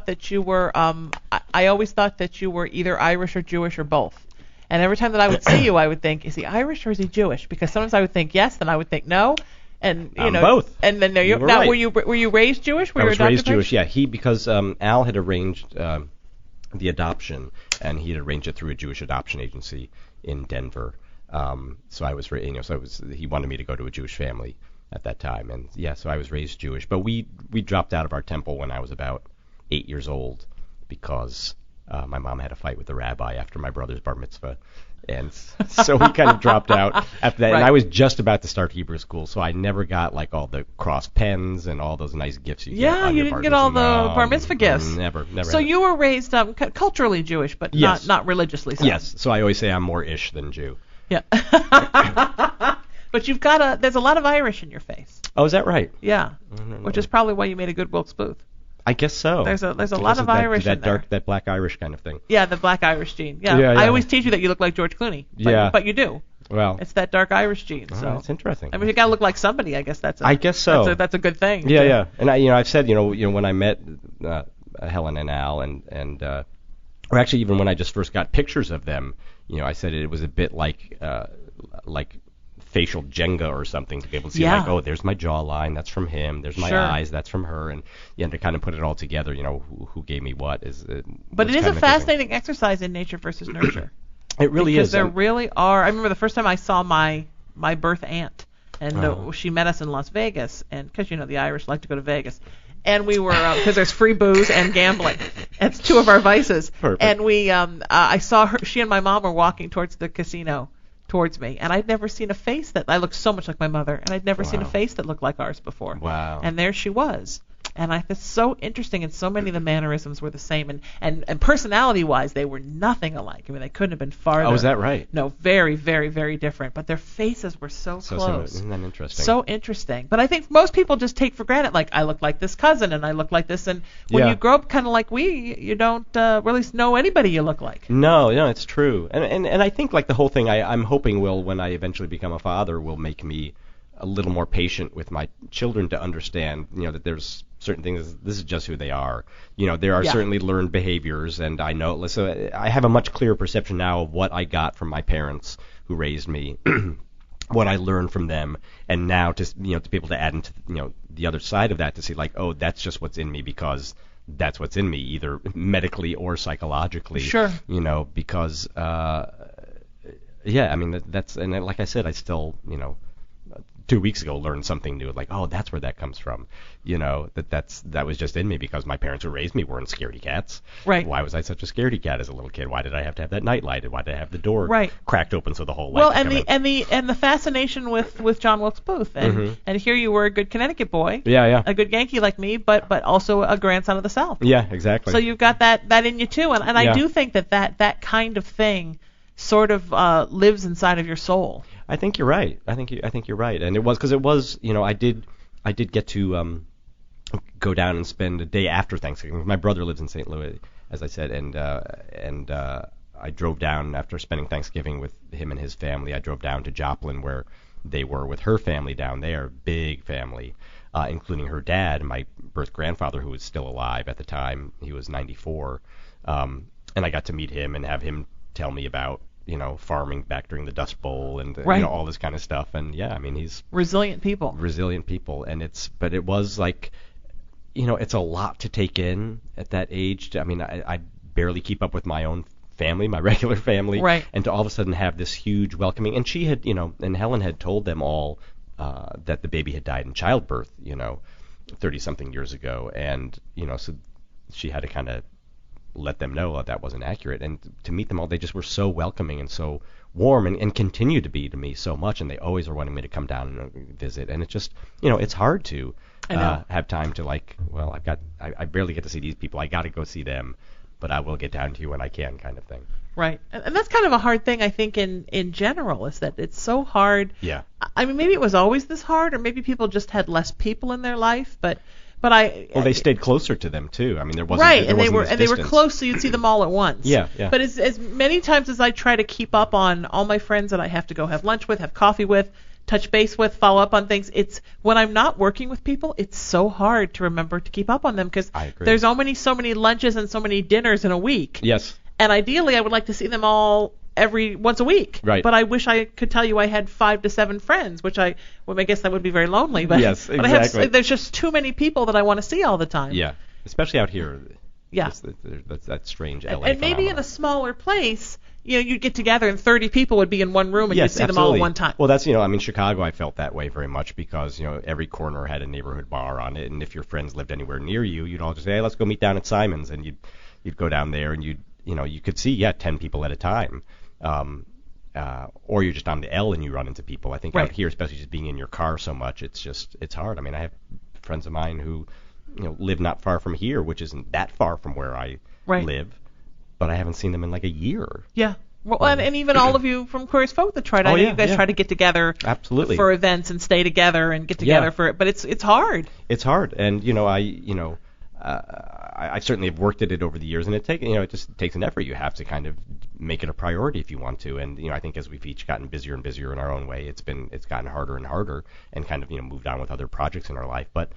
that you were. I always thought that you were either Irish or Jewish or both. And every time that I would see you, I would think, is he Irish or is he Jewish? Because sometimes I would think yes, then I would think no, and both. And then you were now, right. were you raised Jewish? I was raised Jewish. Yeah, because Al had arranged the adoption, and he had arranged it through a Jewish adoption agency in Denver. So I was, he wanted me to go to a Jewish family at that time, and so I was raised Jewish. But we dropped out of our temple when I was about 8 years old because my mom had a fight with the rabbi after my brother's bar mitzvah, and so we kind of dropped out after that. Right. And I was just about to start Hebrew school, so I never got like all the cross pens and all those nice gifts you get. Yeah, you didn't get all the bar mitzvah gifts. Never. So you were raised culturally Jewish, but not religiously so. Yes. So I always say I'm more ish than Jew. Yeah. But there's a lot of Irish in your face. Oh, is that right? Yeah, which is probably why you made a good Wilkes Booth. I guess so. There's a lot of Irish in there. That black Irish kind of thing. Yeah, the black Irish gene. Yeah. Yeah, yeah. I always teach you that you look like George Clooney. But you do. Well, it's that dark Irish gene. So that's interesting. I mean, you gotta look like somebody. I guess that's. I guess so. That's a good thing. Yeah, yeah. And I've said, when I met Helen and Al, and or actually even when I just first got pictures of them, I said it was a bit like facial Jenga or something, to be able to see like, oh, there's my jawline, that's from him, there's my eyes, that's from her, and to kind of put it all together, who gave me what is. But it is a fascinating exercise in nature versus nurture. It really because is. There really are. I remember the first time I saw my birth aunt, and she met us in Las Vegas, and because the Irish like to go to Vegas. And we were, because there's free booze and gambling. It's two of our vices. Perfect. And I saw her, she and my mom were walking towards the casino, towards me. And I'd never seen a face I looked so much like my mother, and I'd never seen a face that looked like ours before. Wow. And there she was. And it's so interesting, and so many of the mannerisms were the same. And personality-wise, they were nothing alike. I mean, they couldn't have been farther. Oh, is that right? No, very, very, very different. But their faces were so close. Isn't that interesting? So interesting. But I think most people just take for granted, like, I look like this cousin, and I look like this. And when you grow up kind of like you don't really know anybody you look like. No, it's true. And I think, like, the whole thing, I'm hoping when I eventually become a father, will make me a little more patient with my children to understand, that there's certain things, this is just who they are. There are certainly learned behaviors, and I know, so I have a much clearer perception now of what I got from my parents who raised me, what I learned from them, and now to be able to add into the other side of that, to see like, oh, that's just what's in me because that's what's in me, either medically or psychologically. Sure. Because that's, and like I said, I still 2 weeks ago learned something new, like, oh, that's where that comes from. That was just in me because my parents who raised me weren't scaredy cats. Right. Why was I such a scaredy cat as a little kid? Why did I have to have that night lighted? Why did I have the door cracked open so the whole light could come in? and the fascination with John Wilkes Booth, and here you were, a good Connecticut boy, a good Yankee like me, but also a grandson of the South. Yeah, exactly. So you've got that in you too, and I do think that kind of thing sort of lives inside of your soul. I think you're right. I think you're right. And it was because I did get to go down and spend a day after Thanksgiving. My brother lives in St. Louis, as I said, and I drove down after spending Thanksgiving with him and his family. I drove down to Joplin, where they were with her family down there, big family, including her dad, my birth grandfather, who was still alive at the time. He was 94, and I got to meet him and have him tell me about farming back during the Dust Bowl and all this kind of stuff. And he's resilient people, and it was like, it's a lot to take in at that age. I barely keep up with my own family, my regular family, and to all of a sudden have this huge welcoming. And she had, and Helen had told them all that the baby had died in childbirth, 30-something years ago, and so she had to kind of let them know that wasn't accurate. And to meet them all, they just were so welcoming and so warm, and continue to be to me so much, and they always are wanting me to come down and visit. And it's just, it's hard to have time to, like, well, I barely get to see these people, I got to go see them, but I will get down to you when I can, kind of thing. Right. And that's kind of a hard thing, I think, in general, is that it's so hard. Yeah. I mean, maybe it was always this hard, or maybe people just had less people in their life, but they stayed closer to them too. I mean, there wasn't they were close, so you'd see them all at once. Yeah. But as many times as I try to keep up on all my friends that I have to go have lunch with, have coffee with, touch base with, follow up on things, it's when I'm not working with people, it's so hard to remember to keep up on them, because there's so many lunches and so many dinners in a week. Yes. And ideally, I would like to see them all once a week. Right. But I wish I could tell you I had 5 to 7 friends, which I guess that would be very lonely. But, yes, exactly. But there's just too many people that I want to see all the time. Yeah, especially out here. Yeah. That's that strange LA And maybe in a smaller place, you'd get together and 30 people would be in one room and you'd see them all at one time. Well, that's, Chicago, I felt that way very much because, every corner had a neighborhood bar on it, and if your friends lived anywhere near you, you'd all just say, hey, let's go meet down at Simon's, and you'd go down there, and you could see, 10 people at a time. Or you're just on the L and you run into people. I think out here, especially just being in your car so much, it's hard. I mean, I have friends of mine who, live not far from here, which isn't that far from where I live, but I haven't seen them in like a year. Yeah. Well, and even all of you from Curious Folk that tried. I know you guys try to get together absolutely for events and stay together and get together for it, but it's hard. It's hard, and I certainly have worked at it over the years, and it just takes an effort. You have to kind of make it a priority if you want to, and I think as we've each gotten busier and busier in our own way, it's gotten harder and harder, and kind of moved on with other projects in our life. But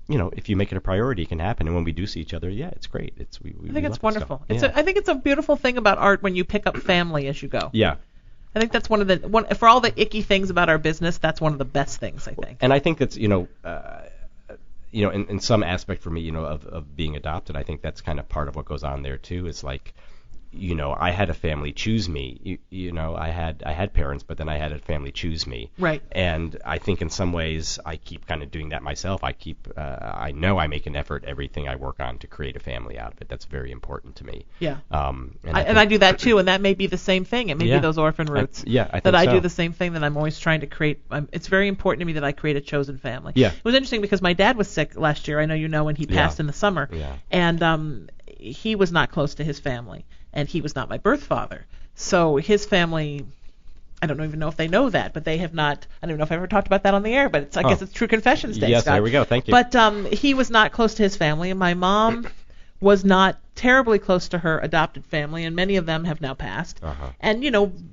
if you make it a priority, it can happen. And when we do see each other, it's great. I think it's wonderful. I think it's a beautiful thing about art when you pick up family as you go. Yeah. I think that's for all the icky things about our business, that's one of the best things, I think. And I think that's, in some aspect for me, of being adopted, I think that's kind of part of what goes on there too. It's like, I had a family choose me. I had parents, but then I had a family choose me. Right. And I think in some ways I keep kind of doing that myself. I know I make an effort everything I work on to create a family out of it. That's very important to me. Yeah. I do that too, and that may be the same thing. It may be those orphan roots. I think that I so. do the same thing, that I'm always trying to create. It's very important to me that I create a chosen family. Yeah. It was interesting because my dad was sick last year. I know, and he passed in the summer. Yeah. And he was not close to his family, and he was not my birth father. So his family, I don't even know if they know that, but they have not. I don't even know if I ever talked about that on the air, but I guess it's True Confessions Day. Yes, Scott. there we go. Thank you. But he was not close to his family, and my mom was not terribly close to her adopted family, and many of them have now passed, and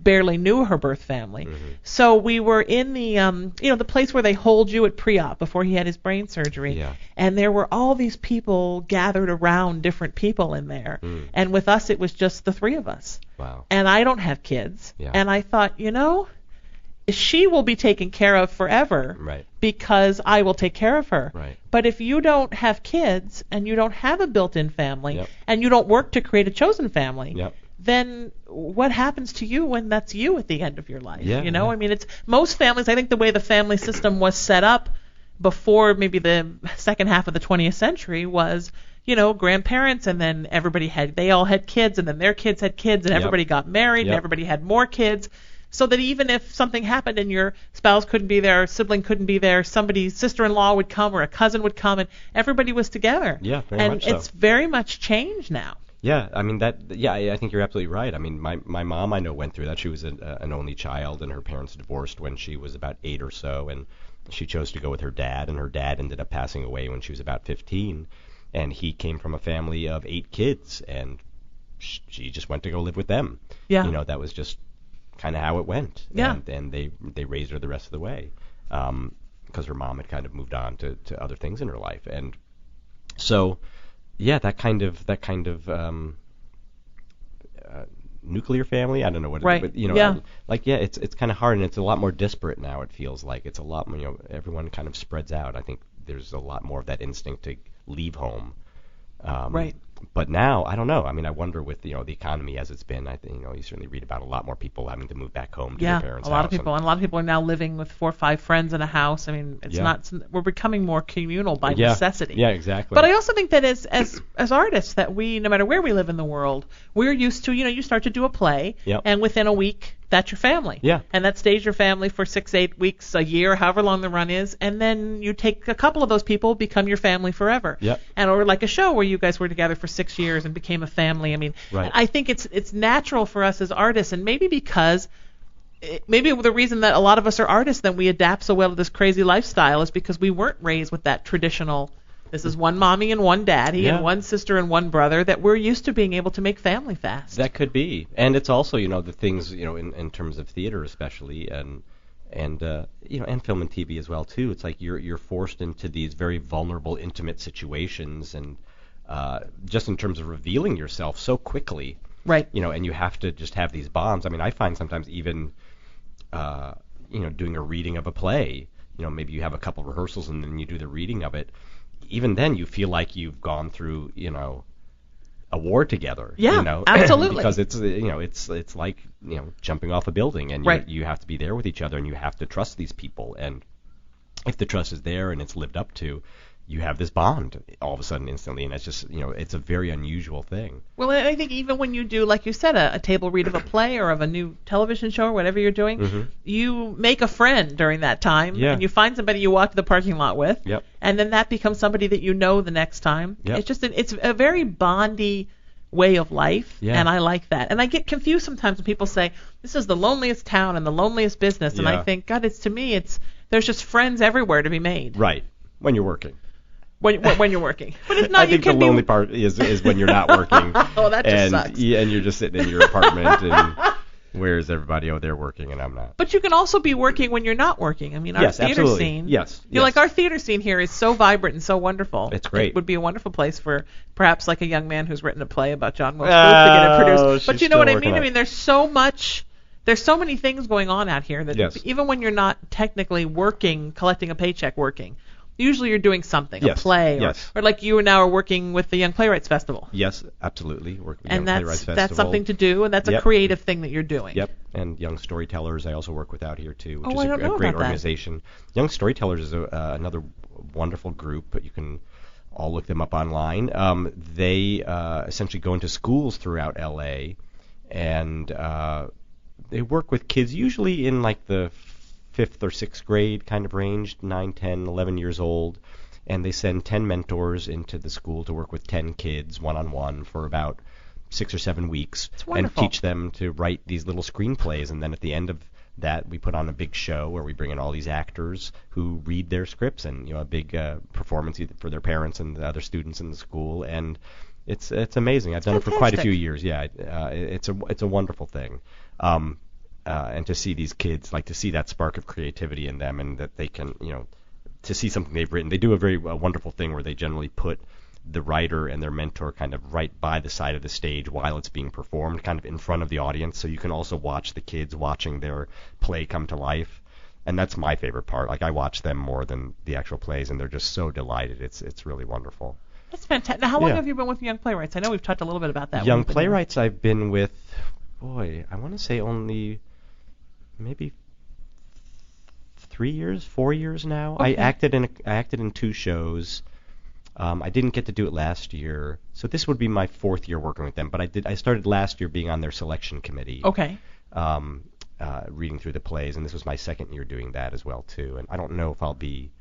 barely knew her birth family. Mm-hmm. So we were in the the place where they hold you at pre-op before he had his brain surgery, and there were all these people gathered around different people in there, and with us it was just the three of us. Wow. And I don't have kids, and I thought, she will be taken care of forever, right, because I will take care of her. Right. But if you don't have kids and you don't have a built-in family and you don't work to create a chosen family, then what happens to you when that's you at the end of your life? I mean, it's most families. I think the way the family system was set up before maybe the second half of the 20th century was, grandparents, and then they all had kids, and then their kids had kids, and everybody got married, and everybody had more kids. So that even if something happened and your spouse couldn't be there, sibling couldn't be there, somebody's sister-in-law would come or a cousin would come, and everybody was together. Yeah, very much so. And it's very much changed now. Yeah, I mean I think you're absolutely right. I mean, my mom, I know, went through that. She was an only child, and her parents divorced when she was about 8 or so, and she chose to go with her dad, and her dad ended up passing away when she was about 15, and he came from a family of 8 kids, and she just went to go live with them. Yeah. That was just kind of how it went. Yeah. And they raised her the rest of the way, because her mom had kind of moved on to other things in her life, and so that kind of nuclear family, I don't know what it is, but it's kind of hard, and it's a lot more disparate now. It feels like it's a lot, everyone kind of spreads out. I think there's a lot more of that instinct to leave home. Right. But now, I don't know. I mean, I wonder with the economy as it's been. I think you certainly read about a lot more people having to move back home to their parents' a lot house. of people, and a lot of people are now living with 4 or 5 friends in a house. I mean, it's not. We're becoming more communal by necessity. Yeah, exactly. But I also think that as artists, that we, no matter where we live in the world, we're used to. You start to do a play, and within a week, that's your family. Yeah. And that stays your family for 6, 8 weeks, a year, however long the run is, and then you take a couple of those people, become your family forever. Yep. And or like a show where you guys were together for 6 years and became a family. I mean, right. I think it's natural for us as artists, and maybe because maybe the reason that a lot of us are artists, then we adapt so well to this crazy lifestyle, is because we weren't raised with that traditional. This is one mommy and one daddy and one sister and one brother, that we're used to being able to make family fast. That could be. And it's also, the things, in terms of theater especially, and film and TV as well too. It's like you're forced into these very vulnerable, intimate situations, and just in terms of revealing yourself so quickly. Right. And you have to just have these bombs. I mean, I find sometimes even doing a reading of a play, maybe you have a couple rehearsals and then you do the reading of it. Even then, you feel like you've gone through, a war together. Yeah, absolutely. Because it's, it's like, jumping off a building, and you have to be there with each other, and you have to trust these people. And if the trust is there and it's lived up to, you have this bond all of a sudden instantly, and it's just, it's a very unusual thing. Well, I think even when you do, like you said, a table read of a play or of a new television show or whatever you're doing, you make a friend during that time, and you find somebody you walk to the parking lot with, and then that becomes somebody that you know the next time. Yep. It's just it's a very bondy way of life, Yeah. and I like that. And I get confused sometimes when people say, this is the loneliest town and the loneliest business, and I Yeah. think, God, there's just friends everywhere to be made. Right. When you're working. When you're working. But it's not, I think the lonely part is when you're not working. Oh, that just and, sucks. Yeah, and you're just sitting in your apartment and where's everybody? Oh, they're working and I'm not. But you can also be working when you're not working. I mean, our Yes, theater absolutely. scene. Yes, You know, yes. like our theater scene here is so vibrant and so wonderful. It's great. It would be a wonderful place for perhaps like a young man who's written a play about John Wilkes Booth to get it produced. But she's you know what still I working mean? on I it. mean, there's so many things going on out here that Yes. even when you're not technically working, collecting a paycheck working, usually you're doing something, Yes, a play, yes. or like you and now are working with the Young Playwrights Festival. Yes, absolutely. Work with And Young Playwrights that's Festival. something to do, and that's a Yep. creative thing that you're doing. Yep, and Young Storytellers I also work with out here too, which Oh, is I don't a know great about that. organization. Young Storytellers is another wonderful group, but you can all look them up online. They essentially go into schools throughout LA, and they work with kids usually in like the 5th or 6th grade kind of range, 9, 10, 11 years old, and they send 10 mentors into the school to work with 10 kids one-on-one for about 6 or 7 weeks and wonderful. teach them to write these little screenplays. And then at the end of that, we put on a big show where we bring in all these actors who read their scripts and a big performance either for their parents and the other students in the school. And it's amazing. I've done it for quite a few years. Yeah, it's a wonderful thing. And to see these kids, like to see that spark of creativity in them, and that they can, to see something they've written. They do a very wonderful thing where they generally put the writer and their mentor kind of right by the side of the stage while it's being performed, kind of in front of the audience, so you can also watch the kids watching their play come to life. And that's my favorite part. Like, I watch them more than the actual plays, and they're just so delighted. It's really wonderful. That's fantastic. Now, how long Yeah. have you been with Young Playwrights? I know we've talked a little bit about that. when Young you've been Playwrights I've been with, I want to say only maybe 3 years, 4 years now. Okay. I acted in 2 shows. I didn't get to do it last year, so this would be my 4th year working with them. But I started last year being on their selection committee. Okay. Reading through the plays, and this was my 2nd year doing that as well too. And I don't know if I'll be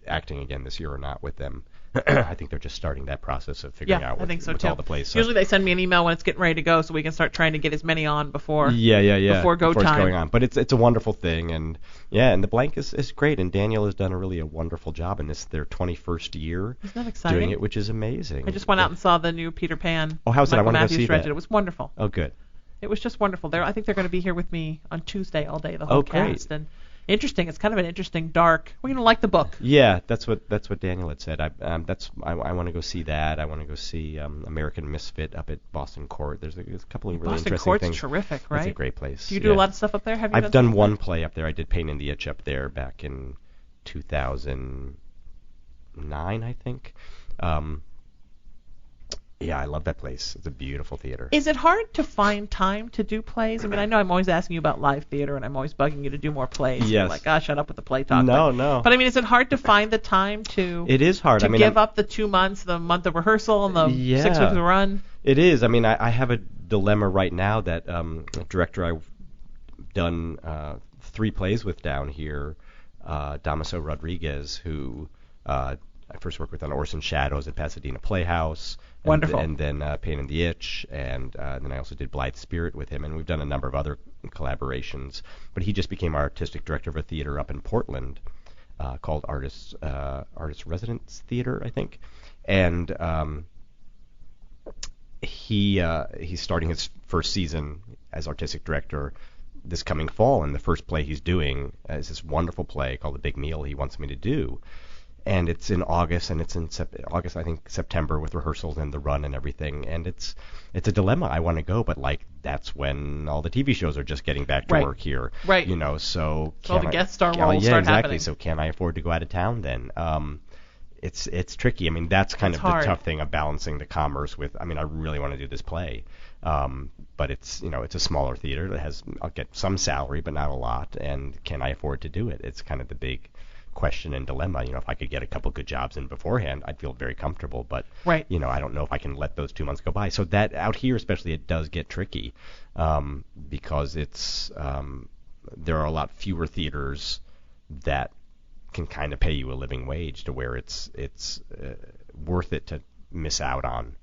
acting again this year or not with them. I think they're just starting that process of figuring out I think so with too. all the plays. So. Usually they send me an email when it's getting ready to go, so we can start trying to get as many on before. Before go it's time. going on. But it's a wonderful thing, and and the blank is great, and Daniel has done a wonderful job in this, their 21st year. Isn't that exciting? Doing it, which is amazing. I just went out and saw the new Peter Pan. Oh, how's it? I Michael wanna go Matthews see directed. that. It was wonderful. Oh, good. It was just wonderful. I think they're going to be here with me on Tuesday all day, the whole great. cast. And interesting. It's kind of an interesting, dark. We're going to like the book. Yeah, that's what Daniel had said. I want to go see that. I want to go see American Misfit up at Boston Court. There's a couple of really Boston interesting Court's things. terrific, right? It's a great place. Do you do a lot of stuff up there? Have you I've done stuff one up play up there. I did Pain in the Itch up there back in 2009, I think. Yeah, I love that place. It's a beautiful theater. Is it hard to find time to do plays? I mean, I know I'm always asking you about live theater, and I'm always bugging you to do more plays. Yes. You're like, gosh, shut up with the play talk. No. But I mean, is it hard to find the time to? It is hard. To give up the 2 months, the month of rehearsal, and the 6 weeks of run. It is. I mean, I have a dilemma right now that a director I've done 3 plays with down here, Damaso Rodriguez, who I first worked with on Orson Shadows at Pasadena Playhouse. Wonderful. And then Pain in the Itch, and then I also did Blithe Spirit with him, and we've done a number of other collaborations. But he just became our artistic director of a theater up in Portland called Artist Residence Theater, I think. And he's starting his first season as artistic director this coming fall, and the first play he's doing is this wonderful play called The Big Meal he wants me to do. And it's in August, and it's in August, I think, September, with rehearsals and the run and everything. And it's a dilemma. I want to go, but that's when all the TV shows are just getting back to work here. Right. So all the guest star roles start happening. So can I afford to go out of town then? It's tricky. I mean, that's kind of hard. the tough thing of balancing the commerce with. I mean, I really want to do this play, but it's a smaller theater that I'll get some salary, but not a lot. And can I afford to do it? It's kind of the big question and dilemma. If I could get a couple good jobs in beforehand, I'd feel very comfortable, but I don't know if I can let those 2 months go by. So that out here especially, it does get tricky because it's there are a lot fewer theaters that can kind of pay you a living wage to where it's worth it to miss out on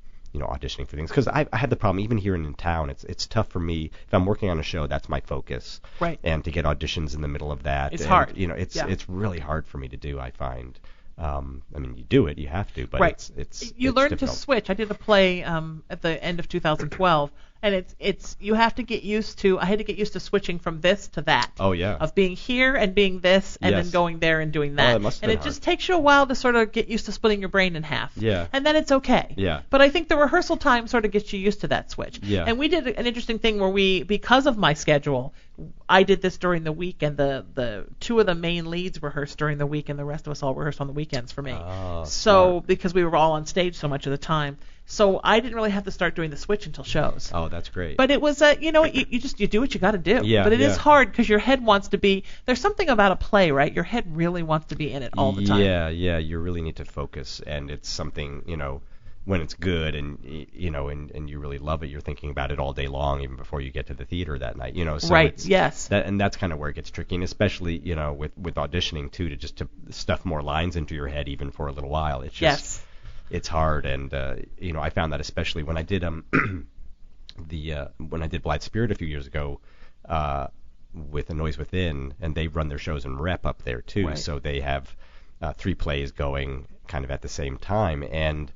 auditioning for things, because I had the problem even here in town. It's tough for me if I'm working on a show. That's my focus, Right. and to get auditions in the middle of that, It's and, hard. It's really hard for me to do. I find. I mean, you do it, you have to, but Right. it's you it's learn difficult. to switch. I did a play at the end of 2012, and it's you have to get used to. I had to get used to switching from this to that. Oh yeah. Of being here and being this, and Yes. then going there and doing that. that must have and been it just takes you a while to sort of get used to splitting your brain in half. Yeah. And then it's okay. Yeah. But I think the rehearsal time sort of gets you used to that switch. Yeah. And we did an interesting thing where because of my schedule, I did this during the week, and the two of the main leads rehearsed during the week, and the rest of us all rehearsed on the weekends for me. Oh, So smart. because we were all on stage so much of the time, so I didn't really have to start doing the switch until shows. Oh, that's great. But it was, you do what you got to do. Yeah, But it is yeah. hard because your head wants to be. There's something about a play, right? Your head really wants to be in it all the time. Yeah, you really need to focus, and it's something, when it's good and and you really love it, you're thinking about it all day long, even before you get to the theater that night. So Right, it's, yes. and that's kind of where it gets tricky, and especially with auditioning too, to stuff more lines into your head even for a little while. It's just Yes. it's hard, and I found that especially when I did when I did Blithe Spirit a few years ago. With A Noise Within, and they run their shows in rep up there too, Right. so they have 3 plays going kind of at the same time, and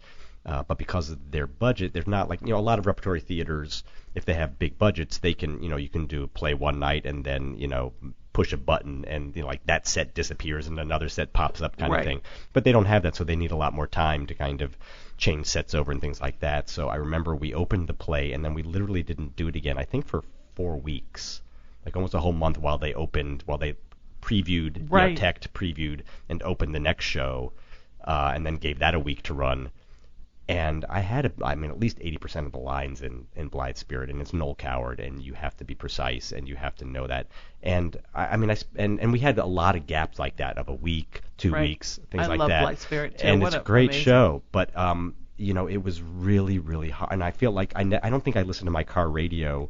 but because of their budget, they're not like a lot of repertory theaters. If they have big budgets, they can you can do a play one night and then push a button and like that set disappears and another set pops up kind Right. of thing. But they don't have that, so they need a lot more time to kind of change sets over and things like that. So I remember we opened the play and then we literally didn't do it again. I think for 4 weeks. Like almost a whole month while they previewed, Right. teched, previewed, and opened the next show, and then gave that a week to run. And I had, at least 80% of the lines in Blithe Spirit, and it's Noel Coward, and you have to be precise, and you have to know that. And and we had a lot of gaps like that of a week, 2 Right. weeks, things I like love that. Blithe Spirit, too. And What it's a a great amazing- show, but it was really, really hard. And I feel like I don't think I listened to my car radio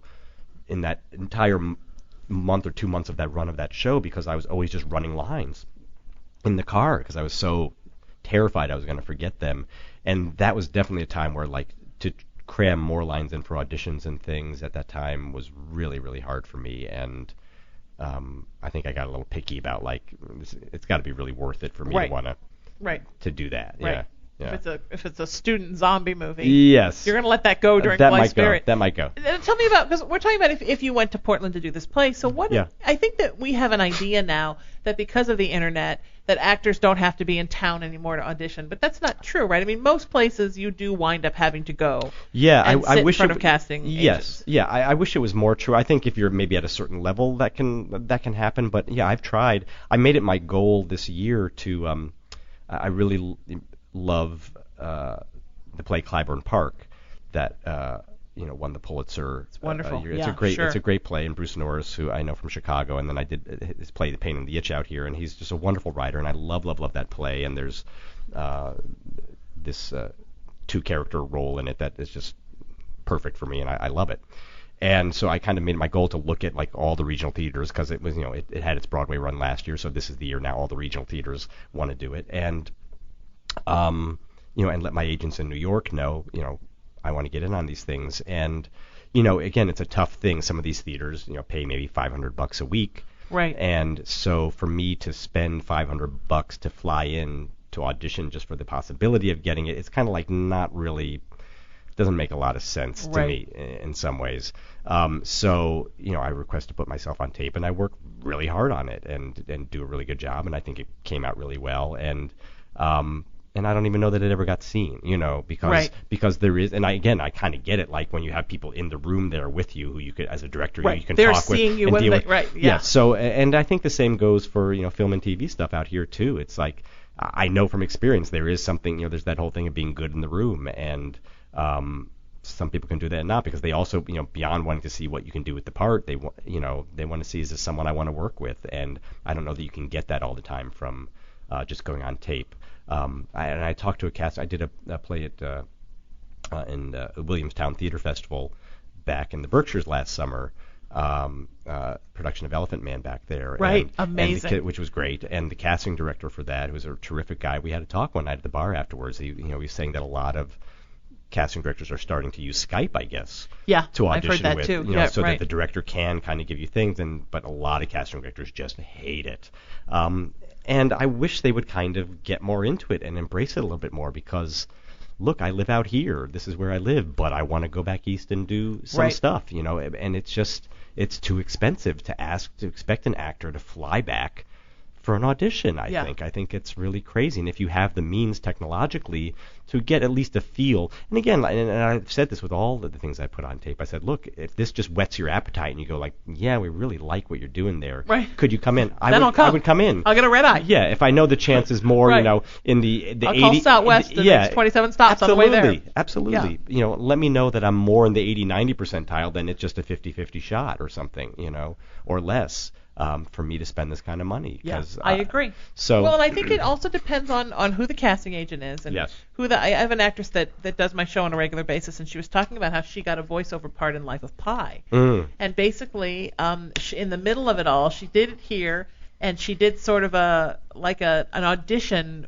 in that entire month or 2 months of that run of that show, because I was always just running lines in the car because I was so terrified I was going to forget them. And that was definitely a time where like to cram more lines in for auditions and things at that time was really, really hard for me. And I think I got a little picky about like it's got to be really worth it for me Right. to want Right. to do that. Right. Yeah. Yeah. If it's a student zombie movie, Yes. you're gonna let that go during that Blithe might Spirit. go. That might go. Tell me about, because we're talking about if you went to Portland to do this play. So what? Yeah. I think that we have an idea now that because of the internet, that actors don't have to be in town anymore to audition, but that's not true, right? I mean, most places you do wind up having to go. Yeah, and I sit wish in front it, of casting Yes, agents. yeah, I wish it was more true. I think if you're maybe at a certain level, that can happen. But yeah, I've tried. I made it my goal this year to. I really love the play Clybourne Park that won the Pulitzer. It's wonderful. It's Yeah, a great sure. it's a great play, and Bruce Norris, who I know from Chicago, and then I did his play The Pain and the Itch out here, and he's just a wonderful writer, and I love that play. And there's this 2-character role in it that is just perfect for me, and I love it. And so I kind of made it my goal to look at like all the regional theaters, because it was it had its Broadway run last year, so this is the year now all the regional theaters want to do it, and and let my agents in New York know, I want to get in on these things. And, again, it's a tough thing. Some of these theaters, pay maybe $500 a week. Right. And so for me to spend $500 to fly in to audition just for the possibility of getting it, it's kind of like not really, doesn't make a lot of sense to Right. me in some ways. So, I request to put myself on tape, and I work really hard on it and do a really good job, and I think it came out really well. And I don't even know that it ever got seen, because there is, and I kind of get it, like when you have people in the room there with you who you could, as a director, Right. you can They're talk with. seeing you and when deal they- with. right, yeah. So, and I think the same goes for, film and TV stuff out here too. It's like, I know from experience there is something, there's that whole thing of being good in the room, and some people can do that and not, because they also, beyond wanting to see what you can do with the part, they want to see, is this someone I want to work with? And I don't know that you can get that all the time from just going on tape. I talked to a cast. I did a play at in Williamstown Theater Festival back in the Berkshires last summer. Production of Elephant Man back there. Right, and amazing. which was great. And the casting director for that, who was a terrific guy, we had a talk one night at the bar afterwards. He was saying that a lot of casting directors are starting to use Skype, I guess, Yeah, to I've heard audition that with, too. you know, Yeah, so right. that the director can kind of give you things, but a lot of casting directors just hate it. And I wish they would kind of get more into it and embrace it a little bit more because, look, I live out here. This is where I live, but I want to go back east and do some Right. stuff, you know, and it's too expensive to expect an actor to fly back for an audition. I think it's really crazy. And if you have the means technologically to get at least a feel, and again, and I've said this with all of the things I put on tape, I said, look, if this just whets your appetite and you go like, yeah, we really like what you're doing there, Right. could you come in? Then I'll come. I would come in. I'll get a red eye. Yeah, if I know the chance is more, Right. you know, in the I'll 80, call Southwest and there's 27 stops on the way there. Absolutely. Yeah. You know, let me know that I'm more in the 80-90 percentile than it's just a 50-50 shot or something, you know, or less. For me to spend this kind of money. Yeah, 'Cause, I agree. So Well, and I think it also depends on who the casting agent is and Yes. I have an actress that does my show on a regular basis, and she was talking about how she got a voiceover part in Life of Pi. And basically, in the middle of it all, she did it here, and she did sort of an audition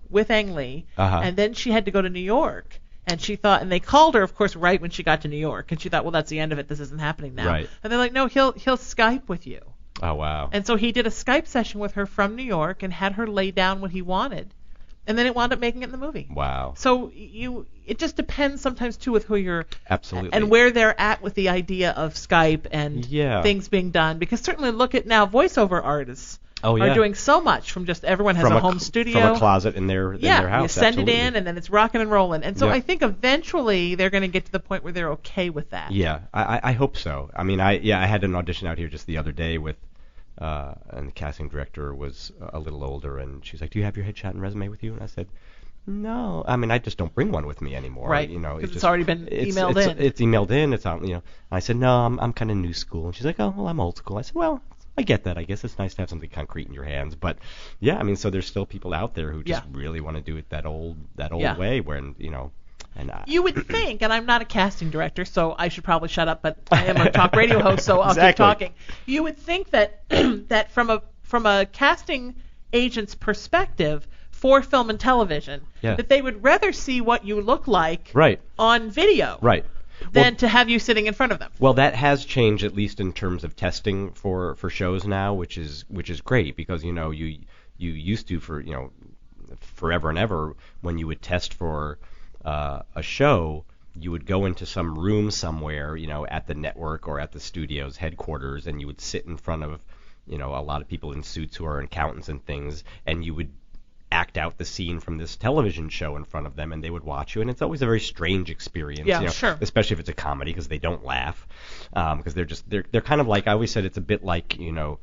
with Ang Lee, and then she had to go to New York. And she thought, and they called her, of course, right when she got to New York, and she thought, well, that's the end of it. This isn't happening now. Right. And they're like, no, he'll Skype with you. Oh wow. And so he did a Skype session with her from New York and had her lay down what he wanted, and then it wound up making it in the movie. Wow. So it just depends sometimes too with who you're Absolutely. and where they're at with the idea of Skype and Yeah. things being done. Because certainly look at now voiceover artists. Oh, Are yeah. doing so much from just everyone has from a home studio. from a closet in their Yeah, house. you send Absolutely. it in and then it's rocking and rolling. And so Yeah. I think eventually they're going to get to the point where they're okay with that. Yeah, I hope so. I mean, I had an audition out here just the other day with, and the casting director was a little older, and she's like, "Do you have your headshot and resume with you?" And I said, "No, I mean, I just don't bring one with me anymore." Right, You know, 'cause it's just- already been emailed in. It's emailed in. It's on. You know, I said, "No, I'm kind of new school," and she's like, "Oh, well, I'm old school." I said, "Well, I get that. I guess it's nice to have something concrete in your hands." But yeah, I mean, so there's still people out there who just really want to do it that old Yeah. way, where you know. And You would think, and I'm not a casting director, so I should probably shut up, but I am a talk radio host, so I'll keep Exactly. talking. You would think that that from a casting agent's perspective for film and television, Yeah. that they would rather see what you look like Right. on video Right. than to have you sitting in front of them. Well, that has changed, at least in terms of testing for shows now, which is great, because you know you used to, for forever and ever, when you would test for a show, you would go into some room somewhere, you know, at the network or at the studio's headquarters, and you would sit in front of, you know, a lot of people in suits who are accountants and things, and you would act out the scene from this television show in front of them, and they would watch you, and it's always a very strange experience. Yeah, you know, sure. Especially if it's a comedy, because they don't laugh, because they're kind of like, I always said, it's a bit like, you know,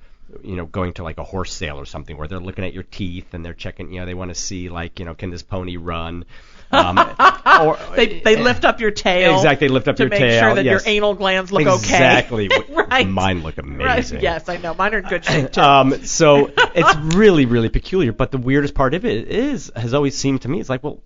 going to like a horse sale or something, where they're looking at your teeth and they're checking, you know, they want to see, like, you know, can this pony run? Or They lift up your tail. Exactly, they lift up to your make tail. sure that Yes. your anal glands look Exactly. okay. Right. Mine look amazing. Right. Yes, I know. Mine are in good shape too. So it's really, really peculiar. But the weirdest part of it has always seemed to me, it's like, well,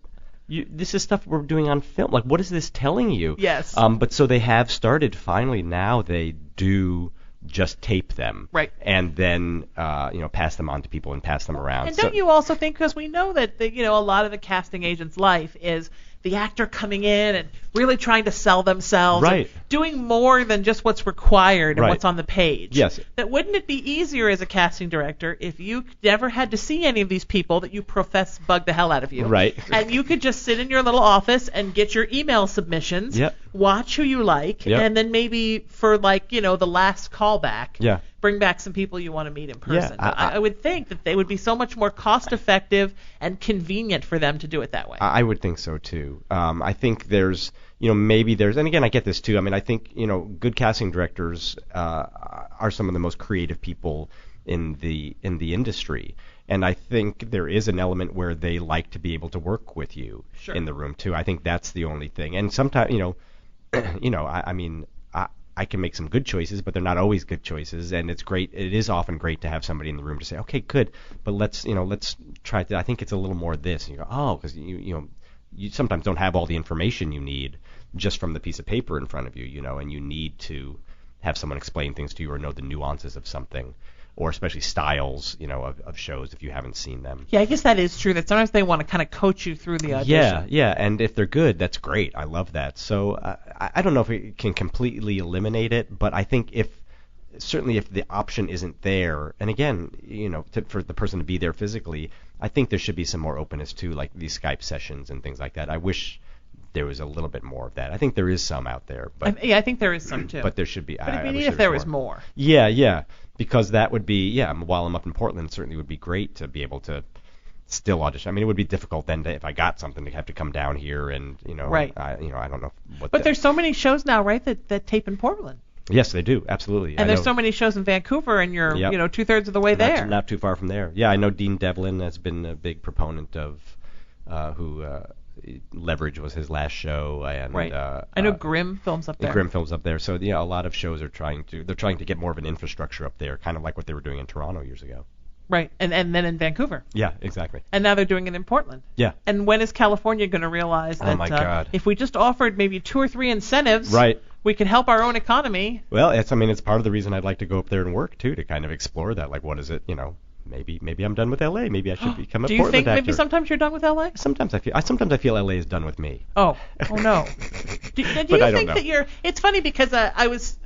this is stuff we're doing on film. Like, what is this telling you? Yes. But so they have started, finally, now they do just tape them. Right. And then, pass them on to people and pass them around. And don't you also think, because we know that a lot of the casting agent's life is the actor coming in and really trying to sell themselves, Right. and doing more than just what's required and Right. what's on the page. Yes. That wouldn't it be easier as a casting director if you never had to see any of these people that you profess bug the hell out of you? Right. And you could just sit in your little office and get your email submissions, Yep. watch who you like, Yep. and then maybe for the last callback, Yeah. bring back some people you want to meet in Yeah, person. I would think that they would be so much more cost effective and convenient for them to do it that way. I would think so too. I think there's, and again, I get this too. I mean, I think, good casting directors are some of the most creative people in the industry, and I think there is an element where they like to be able to work with you Sure. in the room too. I think that's the only thing. And sometimes, I mean, I can make some good choices, but they're not always good choices, and it's great. It is often great to have somebody in the room to say, okay, good, but let's try to. I think it's a little more this. And you go, oh, because you sometimes don't have all the information you need just from the piece of paper in front of you, and you need to have someone explain things to you or know the nuances of something. or especially styles, of shows if you haven't seen them. Yeah, I guess that is true. That sometimes they want to kind of coach you through the audition. Yeah, and if they're good, that's great. I love that. So I don't know if we can completely eliminate it, but I think certainly if the option isn't there, and again, for the person to be there physically, I think there should be some more openness to like these Skype sessions and things like that. I wish there was a little bit more of that. I think there is some out there, but I think there is some too. But there should be. But it'd be neat if there was more. Yeah, because that would be while I'm up in Portland, it certainly would be great to be able to still audition. I mean, it would be difficult then if I got something to have to come down here and Right. I don't know what. But there's so many shows now, right? That tape in Portland. Yes, they do. Absolutely. And there's so many shows in Vancouver, and you're, 2/3 of the way there. Not too far from there. Yeah, I know Dean Devlin has been a big proponent of who Leverage was his last show, and right. I know Grimm Films up there. Grimm Films up there. So a lot of shows are trying to get more of an infrastructure up there, kind of like what they were doing in Toronto years ago. Right, and then in Vancouver. Yeah, exactly. And now they're doing it in Portland. Yeah. And when is California going to realize that oh my God. If we just offered maybe 2 or 3 incentives, right, we could help our own economy? Well, it's part of the reason I'd like to go up there and work too, to kind of explore that. Like, what is it? Maybe I'm done with LA. Maybe I should become a Portland actor. Do you think maybe sometimes you're done with LA? Sometimes I feel LA is done with me. Oh no. Do you think that you're? It's funny because I was,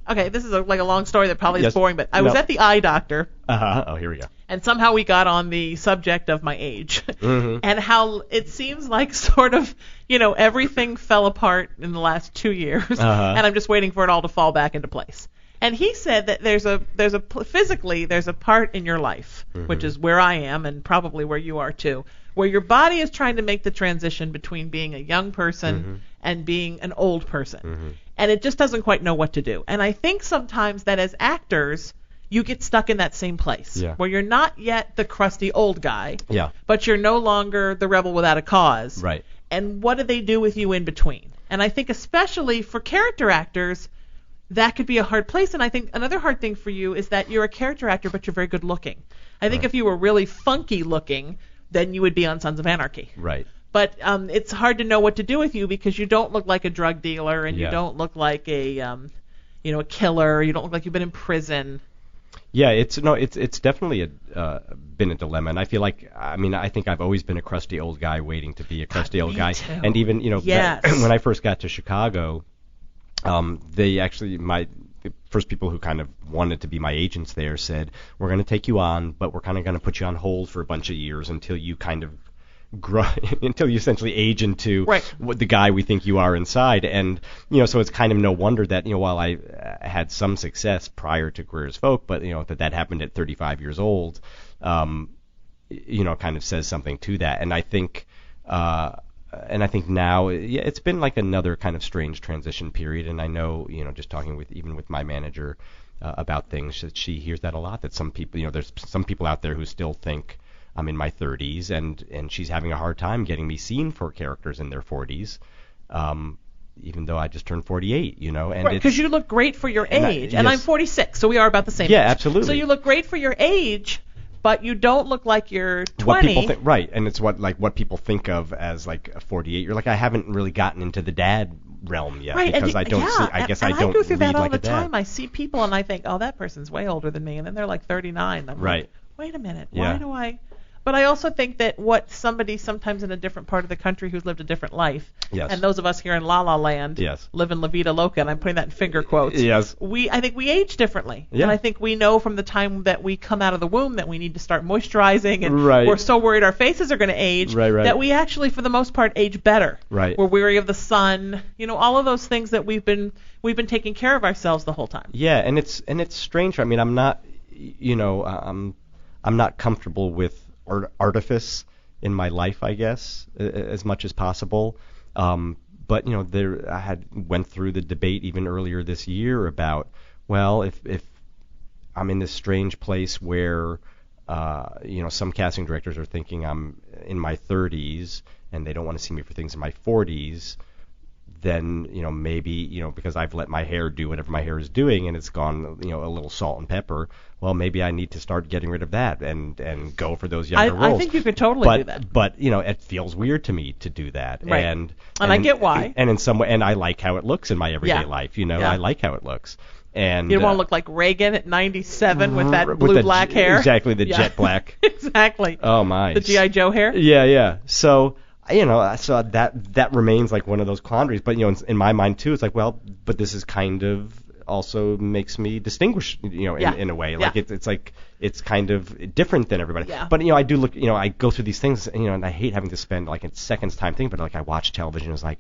Okay, this is like a long story that probably is boring, but I was at the eye doctor. Oh, here we go. And somehow we got on the subject of my age, mm-hmm. and how it seems like sort of, everything fell apart in the last 2 years, and I'm just waiting for it all to fall back into place. And he said that there's a part in your life, mm-hmm. which is where I am and probably where you are too, where your body is trying to make the transition between being a young person mm-hmm. and being an old person. Mm-hmm. And it just doesn't quite know what to do. And I think sometimes that as actors, you get stuck in that same place where you're not yet the crusty old guy, but you're no longer the rebel without a cause. Right. And what do they do with you in between? And I think especially for character actors, that could be a hard place. And I think another hard thing for you is that you're a character actor, but you're very good looking. I think if you were really funky looking, then you would be on Sons of Anarchy. Right. But it's hard to know what to do with you because you don't look like a drug dealer and you don't look like a killer. You don't look like you've been in prison. Yeah, it's definitely been a dilemma, and I feel like I think I've always been a crusty old guy waiting to be a crusty old guy, too. And even when I first got to Chicago, the first people who kind of wanted to be my agents there said, we're going to take you on, but we're kind of going to put you on hold for a bunch of years until you kind of grow, until you essentially age into what the guy we think you are inside. And, so it's kind of no wonder that, while I had some success prior to Queer as Folk, but, that happened at 35 years old, kind of says something to that. And I think now, it's been like another kind of strange transition period. And I know, just talking with my manager about things, that she hears that a lot, that some people, there's some people out there who still think I'm in my 30s, and she's having a hard time getting me seen for characters in their 40s, even though I just turned 48, and because you look great for your age, and I'm 46, so we are about the same age. Yeah, absolutely. So you look great for your age, but you don't look like you're 20. What people think, right, and it's what people think of as like a 48. You're like, I haven't really gotten into the dad realm yet, because I don't see. I guess I don't go through that all like the a dad. time. I see people and I think, oh, that person's way older than me, and then they're like 39. I'm right. Like, wait a minute, why do I? But I also think that what somebody sometimes in a different part of the country who's lived a different life, and those of us here in La La Land live in La Vida Loca, and I'm putting that in finger quotes. Yes. I think we age differently. Yeah. And I think we know from the time that we come out of the womb that we need to start moisturizing, and we're so worried our faces are going to age that we actually, for the most part, age better. Right. We're weary of the sun. All of those things that we've been taking care of ourselves the whole time. Yeah, and it's strange. I mean, I'm not, I'm not comfortable with artifice in my life, I guess, as much as possible. But I went through the debate even earlier this year about, well, if I'm in this strange place where some casting directors are thinking I'm in my 30s and they don't want to see me for things in my 40s, then maybe because I've let my hair do whatever my hair is doing and it's gone a little salt and pepper. Well, maybe I need to start getting rid of that and go for those younger roles. I think you could totally do that. But it feels weird to me to do that. Right. And I get why. And in some way, and I like how it looks in my everyday life. I like how it looks. And you don't want to look like Reagan at 97 with that blue-black hair. Exactly, the jet black. Exactly. Oh my. The G.I. Joe hair. Yeah. So so that remains like one of those quandaries. But in my mind too, it's like, well, but this is kind of also makes me distinguish, in a way. Like it's like it's kind of different than everybody. Yeah. But I do look, I go through these things, and I hate having to spend like a second's time thinking. But like I watch television, it's like,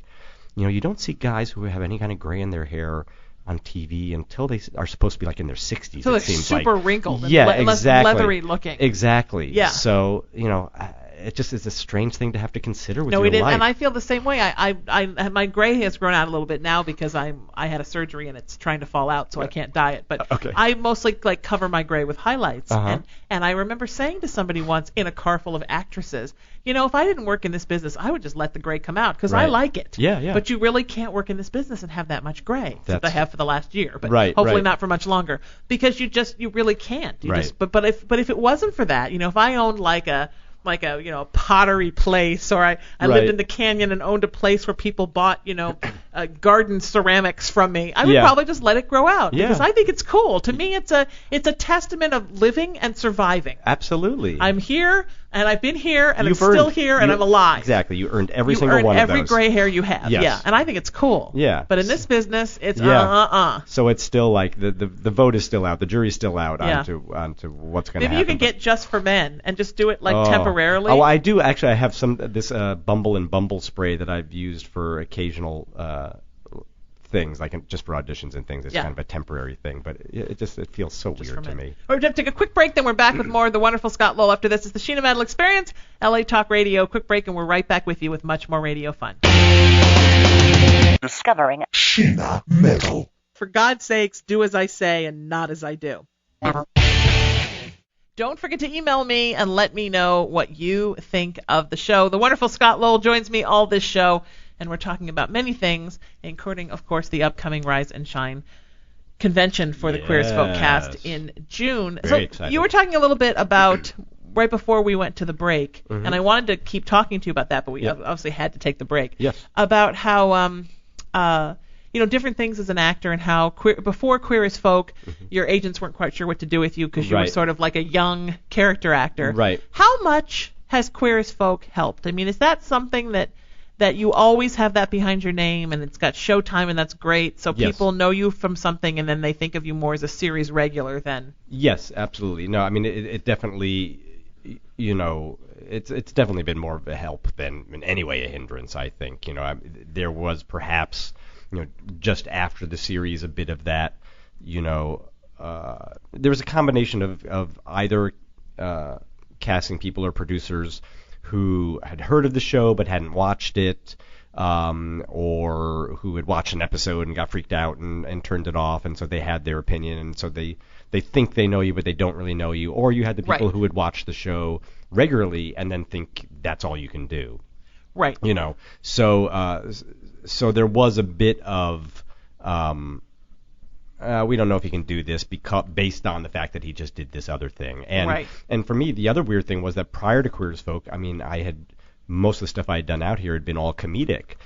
you don't see guys who have any kind of gray in their hair on TV until they are supposed to be like in their 60s. So it they're seems super like. wrinkled and exactly. less leathery looking. Exactly. Yeah. So it just is a strange thing to have to consider with your life. No, and I feel the same way. I my gray has grown out a little bit now because I had a surgery and it's trying to fall out, so I can't dye it. But okay. I mostly like cover my gray with highlights. Uh-huh. And I remember saying to somebody once in a car full of actresses, if I didn't work in this business, I would just let the gray come out because I like it. Yeah. But you really can't work in this business and have that much gray, except I have for the last year. But hopefully not for much longer, because you really can't. But if it wasn't for that, if I owned like a pottery place, or I lived in the canyon and owned a place where people bought garden ceramics from me, I would probably just let it grow out because I think it's cool. To me, it's a testament of living and surviving. Absolutely. I'm here and I've been here and I'm still here and I'm alive. Exactly. You earned every single one of those. Every gray hair you have. Yes. Yeah. And I think it's cool. Yeah. But in this business, it's So it's still like the vote is still out, the jury's still out onto what's going to happen. Maybe you can get Just for Men and just do it temporarily. Oh, I do actually. I have this Bumble and Bumble spray that I've used for occasional things, like just for auditions and things. It's kind of a temporary thing, but it feels so weird to me. We're going to take a quick break, then we're back with more of the wonderful Scott Lowell after this. It's the Sheena Metal Experience, LA Talk Radio. Quick break, and we're right back with you with much more radio fun. Discovering Sheena Metal. For God's sakes, do as I say and not as I do. Don't forget to email me and let me know what you think of the show. The wonderful Scott Lowell joins me all this show, and we're talking about many things, including, of course, the upcoming Rise and Shine convention for the Queer as Folk cast in June. Very excited. You were talking a little bit about right before we went to the break, and I wanted to keep talking to you about that, but we obviously had to take the break. Yes. About how different things as an actor, and how before Queer as Folk, your agents weren't quite sure what to do with you because you were sort of like a young character actor. Right. How much has Queer as Folk helped? I mean, is that something that you always have that behind your name, and it's got Showtime, and that's great, so people know you from something, and then they think of you more as a series regular than? Yes, absolutely. No, I mean, it definitely, it's definitely been more of a help than in any way a hindrance, I think. There was perhaps, just after the series, a bit of that, there was a combination of either casting people or producers who had heard of the show but hadn't watched it, or who had watched an episode and got freaked out and turned it off, and so they had their opinion, and so they think they know you but they don't really know you. Or you had the people who would watch the show regularly and then think that's all you can do. Right. So there was a bit of we don't know if he can do this based on the fact that he just did this other thing. And for me, the other weird thing was that prior to Queer as Folk, I mean, most of the stuff I had done out here had been all comedic,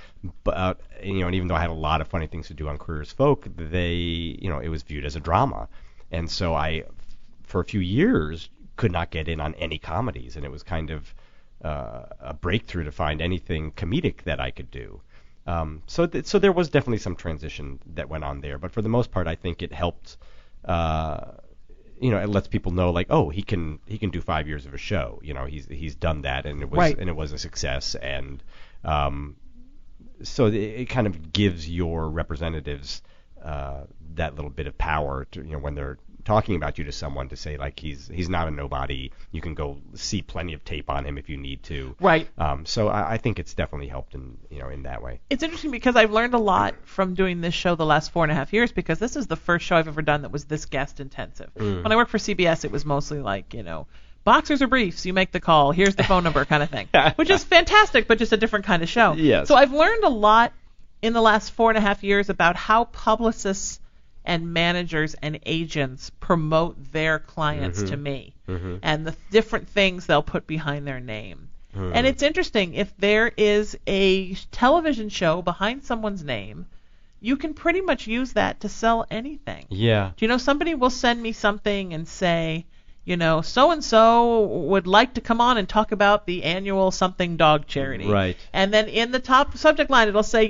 but and even though I had a lot of funny things to do on Queer as Folk, it was viewed as a drama, and so I, for a few years, could not get in on any comedies, and it was kind of a breakthrough to find anything comedic that I could do. So there was definitely some transition that went on there, but for the most part, I think it helped. It lets people know, like, oh, he can do 5 years of a show. He's done that, and it was a success, and so it kind of gives your representatives that little bit of power to, when they're talking about you to someone, to say, like, he's not a nobody. You can go see plenty of tape on him if you need to. Right. So I think it's definitely helped in that way. It's interesting because I've learned a lot from doing this show the last 4.5 years, because this is the first show I've ever done that was this guest intensive. When I worked for CBS, it was mostly like, boxers or briefs, you make the call, here's the phone number kind of thing, which is fantastic, but just a different kind of show. Yes. So I've learned a lot in the last 4.5 years about how publicists and managers and agents promote their clients to me, and the different things they'll put behind their name. And it's interesting, if there is a television show behind someone's name, you can pretty much use that to sell anything. Yeah. Do you know, somebody will send me something and say, you know, so-and-so would like to come on and talk about the annual something dog charity. Right. And then in the top subject line, it'll say,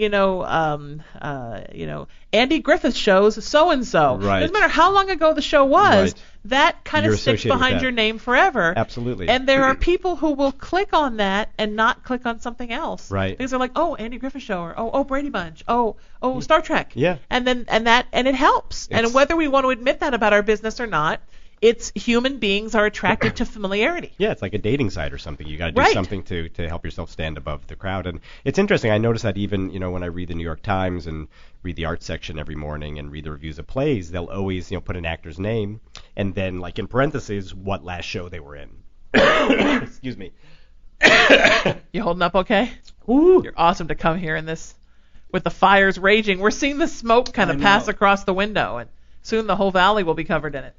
Andy Griffith shows so-and-so. Right. Doesn't matter how long ago the show was, Right. that kind You're of sticks associated with behind that. your name forever. Absolutely. And there are people who will click on that and not click on something else. Right. Because they're like, oh, Andy Griffith Show, or oh, Brady Bunch, oh, Star Trek. Yeah. And it helps. And It's- whether we want to admit that about our business or not, it's human beings are attracted to familiarity. Yeah, it's like a dating site or something. You got to do Right. something to help yourself stand above the crowd. And it's interesting. I notice that even, when I read the New York Times and read the art section every morning and read the reviews of plays, they'll always, put an actor's name and then, like in parentheses, what last show they were in. Excuse me. You holding up okay? Ooh. You're awesome to come here in this, with the fires raging. We're seeing the smoke kind of pass across the window, and soon the whole valley will be covered in it.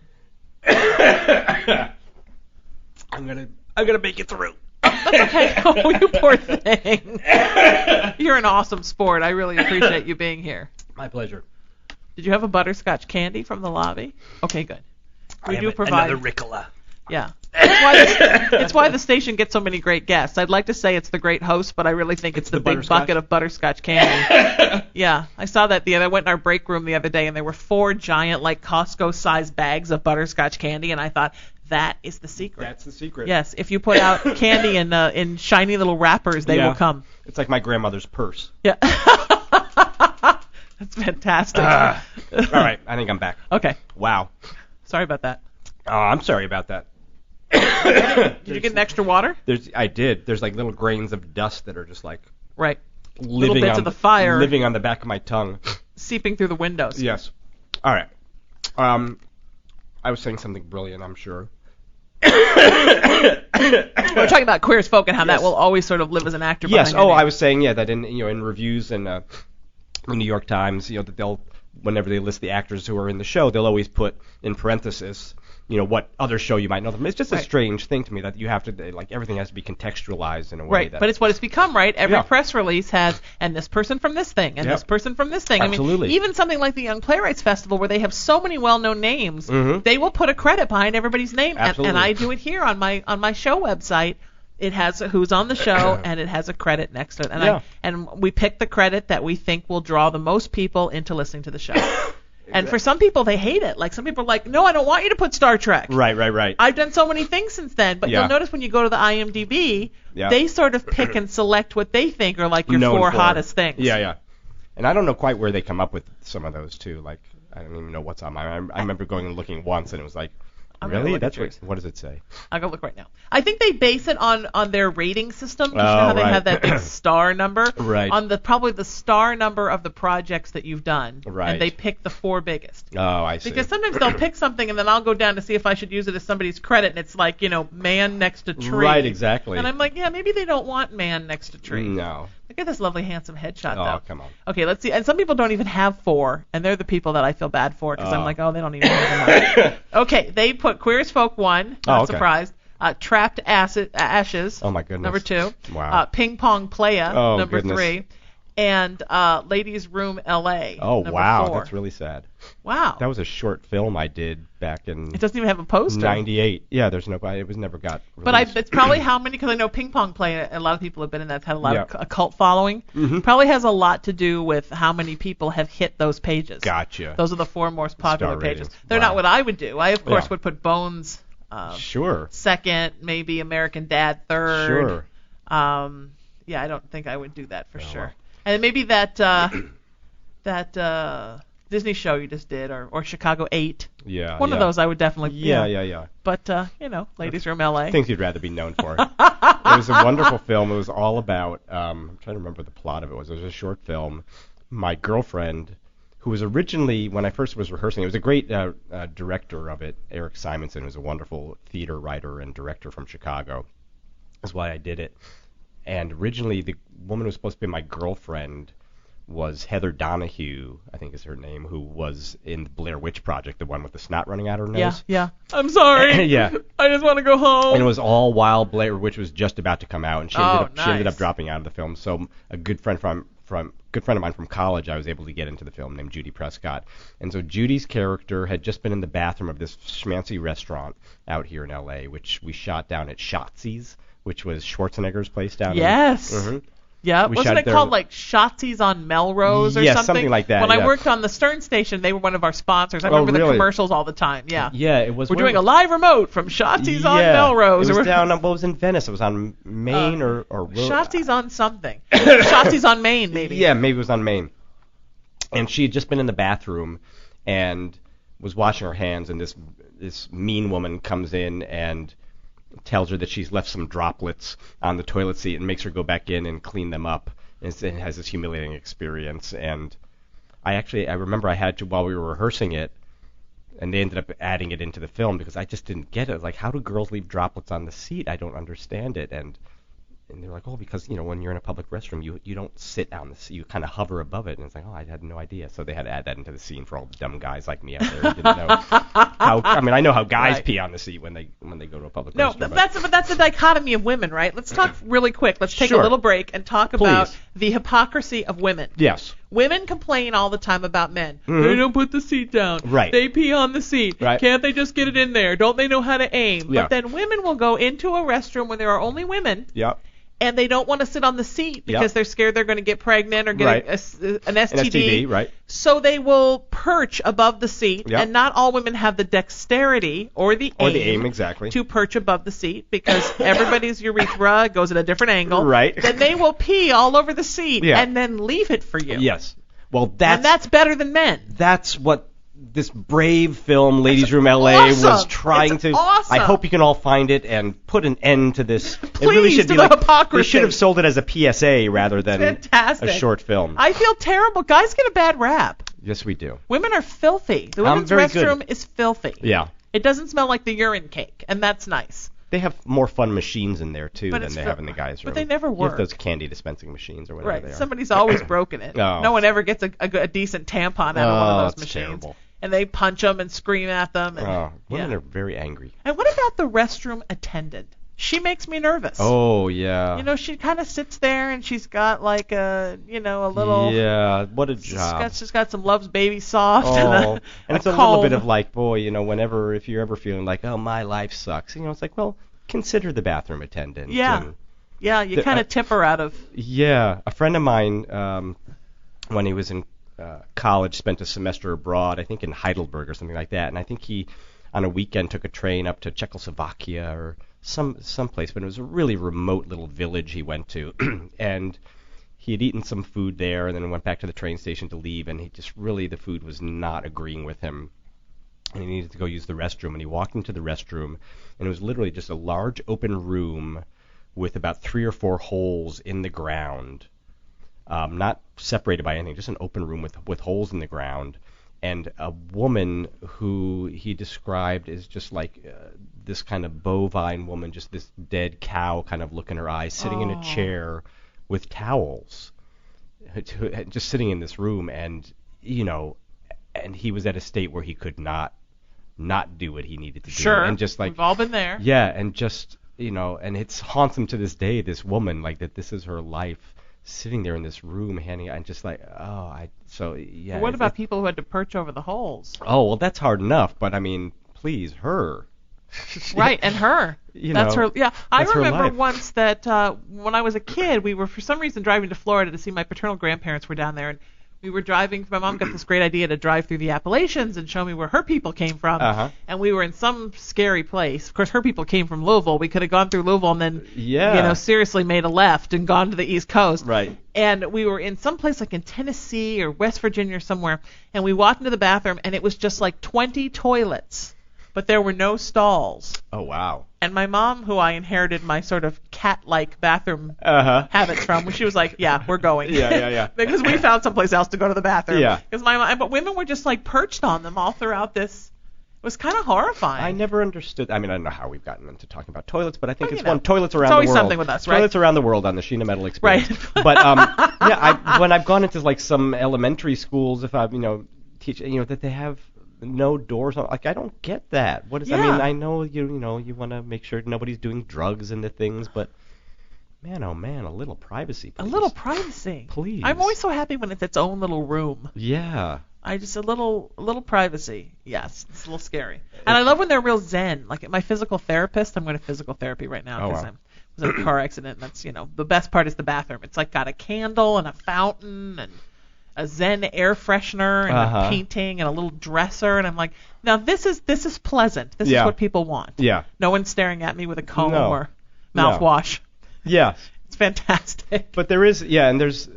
I'm gonna make it through. That's okay. Oh, you poor thing. You're an awesome sport. I really appreciate you being here. My pleasure. Did you have a butterscotch candy from the lobby? Okay, good. We do provide another Ricola. Yeah. It's why the station gets so many great guests. I'd like to say it's the great host, but I really think it's the big butterscotch? bucket of butterscotch candy. Yeah. I saw that I went in our break room the other day, and there were 4 giant, like Costco-sized bags of butterscotch candy, and I thought, that is the secret. That's the secret. Yes. If you put out candy in shiny little wrappers, they will come. It's like my grandmother's purse. Yeah. That's fantastic. All right, I think I'm back. Okay. Wow. Sorry about that. Oh, I'm sorry about that. Did you get an extra water? I did. There's like little grains of dust that are just like Right. living Little bits on of the fire living on the back of my tongue. seeping through the windows. Yes. All right. I was saying something brilliant, I'm sure. We're talking about Queer as Folk and how that Yes. will always sort of live as an actor. Yes. behind your Oh, I name. was saying that in reviews and the New York Times, that they'll, whenever they list the actors who are in the show, they'll always put in parenthesis, what other show you might know them. It's just a Right. strange thing to me that you have to, like, everything has to be contextualized in a way. Right, but it's what it's become, right? Every Yeah. press release has, and this person from this thing, and Yep. this person from this thing. Absolutely. I mean, even something like the Young Playwrights Festival, where they have so many well-known names, Mhm. they will put a credit behind everybody's name, and Absolutely. I do it here on my show website. It has who's on the show, and it has a credit next to it. And Yeah. and we pick the credit that we think will draw the most people into listening to the show. And for some people, they hate it. Like, some people are like, no, I don't want you to put Star Trek. Right. I've done so many things since then, but Yeah. you'll notice when you go to the IMDb, Yeah. they sort of pick and select what they think are like your Known 4 for. hottest things. Yeah. And I don't know quite where they come up with some of those too. Like, I don't even know what's on my. I remember going and looking once, and it was like, I'm gonna really? look at That's yours. what does it say? I'll go look right now. I think they base it on their rating system. You know Oh, how they right. have that big star number? Right. On probably the star number of the projects that you've done. Right. And they pick the 4 biggest. Oh, I see. Because sometimes they'll pick something, and then I'll go down to see if I should use it as somebody's credit, and it's like, man next to tree. Right, exactly. And I'm like, yeah, maybe they don't want man next to tree. No. Look at this lovely, handsome headshot, Oh, though. come on. Okay, let's see. And some people don't even have 4, and they're the people that I feel bad for, because I'm Oh. like, they don't even have enough. Okay, they put Queer as Folk 1, not okay. surprised. Trapped Ashes, Oh, my goodness. number 2. Wow. Ping Pong Playa, Oh, number goodness. 3. And Ladies Room LA, Oh, number wow. 4. That's really sad. Wow. That was a short film I did back in It doesn't even have a poster. 98. Yeah, it was never got released. But it's probably how many, because I know Ping Pong Play, a lot of people have been in that, had a lot of Yeah. a cult following. Mhm. Probably has a lot to do with how many people have hit those pages. Gotcha. Those are the 4 most popular Star pages. ratings. They're Wow. not what I would do. I, of course, Yeah. would put Bones Sure. second, maybe American Dad third. Sure. Yeah, I don't think I would do that for Oh, sure. well. And then maybe that Disney show you just did, or Chicago 8. Yeah. One yeah. of those I would definitely. Yeah. But Ladies Room LA. Things you'd rather be known for. It was a wonderful film. It was all about. I'm trying to remember the plot of it. It was a short film. My girlfriend, who was originally, when I first was rehearsing, it was a great director of it, Eric Simonson, who's a wonderful theater writer and director from Chicago. That's why I did it. And originally, the woman who was supposed to be my girlfriend was Heather Donahue, I think is her name, who was in the Blair Witch Project, the one with the snot running out her nose. Yeah. I'm sorry. Yeah. I just want to go home. And it was all while Blair Witch was just about to come out, and she ended nice. up dropping out of the film. So a good friend of mine from college, I was able to get into the film, named Judy Prescott. And so Judy's character had just been in the bathroom of this schmancy restaurant out here in L.A., which we shot down at Shotzi's, which was Schwarzenegger's place down there. Yes. Mm-hmm. Yeah, wasn't it called like Shotzi's on Melrose or something? Something like that. When I worked on the Stern station, they were one of our sponsors. I remember the commercials all the time. Yeah. Yeah, it was. We're doing a live remote from Shotzi's on Melrose. It was down on, what was in Venice? It was on Maine or Shotzi's on something. Shotzi's on Maine, maybe. Yeah, maybe it was on Maine. And she had just been in the bathroom and was washing her hands, and this mean woman comes in and tells her that she's left some droplets on the toilet seat and makes her go back in and clean them up, and has this humiliating experience. And I remember I had to, while we were rehearsing it, and they ended up adding it into the film because I just didn't get it. Like, how do girls leave droplets on the seat? I don't understand it. And they're like, oh, because, when you're in a public restroom, you don't sit on the seat. You kind of hover above it. And it's like, oh, I had no idea. So they had to add that into the scene for all the dumb guys like me out there who didn't know how. I mean, I know how guys pee on the seat when they go to a public restroom. No, but that's the dichotomy of women, right? Let's talk really quick. Let's take a little break and talk about the hypocrisy of women. Yes. Women complain all the time about men. Mm-hmm. They don't put the seat down. Right. They pee on the seat. Right. Can't they just get it in there? Don't they know how to aim? Yeah. But then women will go into a restroom where there are only women. Yep. And they don't want to sit on the seat because they're scared they're going to get pregnant or get an STD. An STD, right. So they will perch above the seat, and not all women have the dexterity or the aim exactly. to perch above the seat because everybody's urethra goes at a different angle. Right. Then they will pee all over the seat and then leave it for you. Yes. Well, that's better than men. That's what this brave film, Ladies Room LA, was trying to. Awesome. I hope you can all find it and put an end to this. Please, it really should be the like hypocrisy. They should have sold it as a PSA rather than a short film. I feel terrible. Guys get a bad rap. Yes, we do. Women are filthy. The women's restroom is filthy. Yeah. It doesn't smell like the urine cake, and that's nice. They have more fun machines in there, too, than they have in the guys' room. But they never work. You have those candy dispensing machines or whatever they are. Somebody's always broken it. No one ever gets a decent tampon out of one of those machines. Terrible. And they punch them and scream at them. And, women are very angry. And what about the restroom attendant? She makes me nervous. Oh, yeah. She kind of sits there and she's got like a little... Yeah, what a job. She's got some Love's Baby Soft and it's a little bit of like, boy, if you're ever feeling like, oh, my life sucks, it's like, well, consider the bathroom attendant. Yeah. You kind of tip her out of... Yeah. A friend of mine, when he was in college, spent a semester abroad, I think in Heidelberg or something like that, and I think he, on a weekend, took a train up to Czechoslovakia or some place, but it was a really remote little village he went to, and he had eaten some food there and then went back to the train station to leave, and the food was not agreeing with him, and he needed to go use the restroom, and he walked into the restroom, and it was literally just a large open room with about 3 or 4 holes in the ground, not separated by anything, just an open room with holes in the ground, and a woman who he described as just like this kind of bovine woman, just this dead cow kind of look in her eyes, sitting in a chair with towels, just sitting in this room, and and he was at a state where he could not do what he needed to do. Sure, and just like, we've all been there. Yeah, and just, and it haunts him to this day, this woman, like that this is her life, sitting there in this room, and just like, Well, what about people who had to perch over the holes? Oh, well, that's hard enough, but I mean, please, her. Right, and her. That's her. Yeah, I remember once that when I was a kid, we were for some reason driving to Florida to see my paternal grandparents were down there, and we were driving. My mom got this great idea to drive through the Appalachians and show me where her people came from. And we were in some scary place. Of course, her people came from Louisville. We could have gone through Louisville and then, seriously made a left and gone to the East Coast. Right. And we were in some place like in Tennessee or West Virginia or somewhere, and we walked into the bathroom, and it was just like 20 toilets, but there were no stalls. Oh, wow. And my mom, who I inherited my sort of cat-like bathroom habits from, she was like, yeah, we're going. Yeah. Because we found someplace else to go to the bathroom. Yeah. But women were just like perched on them all throughout this. It was kind of horrifying. I never understood. I mean, I don't know how we've gotten into talking about toilets, but I think Well, it's one. Toilets around the world. It's always something with us, right? Toilets around the world on the Sheena Metal experience. Right. But when I've gone into like some elementary schools, if I've teach that they have no doors on, like I don't get that. What is? I mean, I know you want to make sure nobody's doing drugs into things, but man, oh man, a little privacy, please. A little privacy, please. I'm always so happy when it's its own little room. Yeah. A little privacy. Yes, it's a little scary. And I love when they're real zen. Like at my physical therapist, I'm going to physical therapy right now because I was in a car accident. And that's the best part is the bathroom. It's like got a candle and a fountain and a zen air freshener and a painting and a little dresser. And I'm like, now this is pleasant. This is what people want. Yeah. No one's staring at me with a comb or mouthwash. Yeah. It's fantastic. But there is, and there's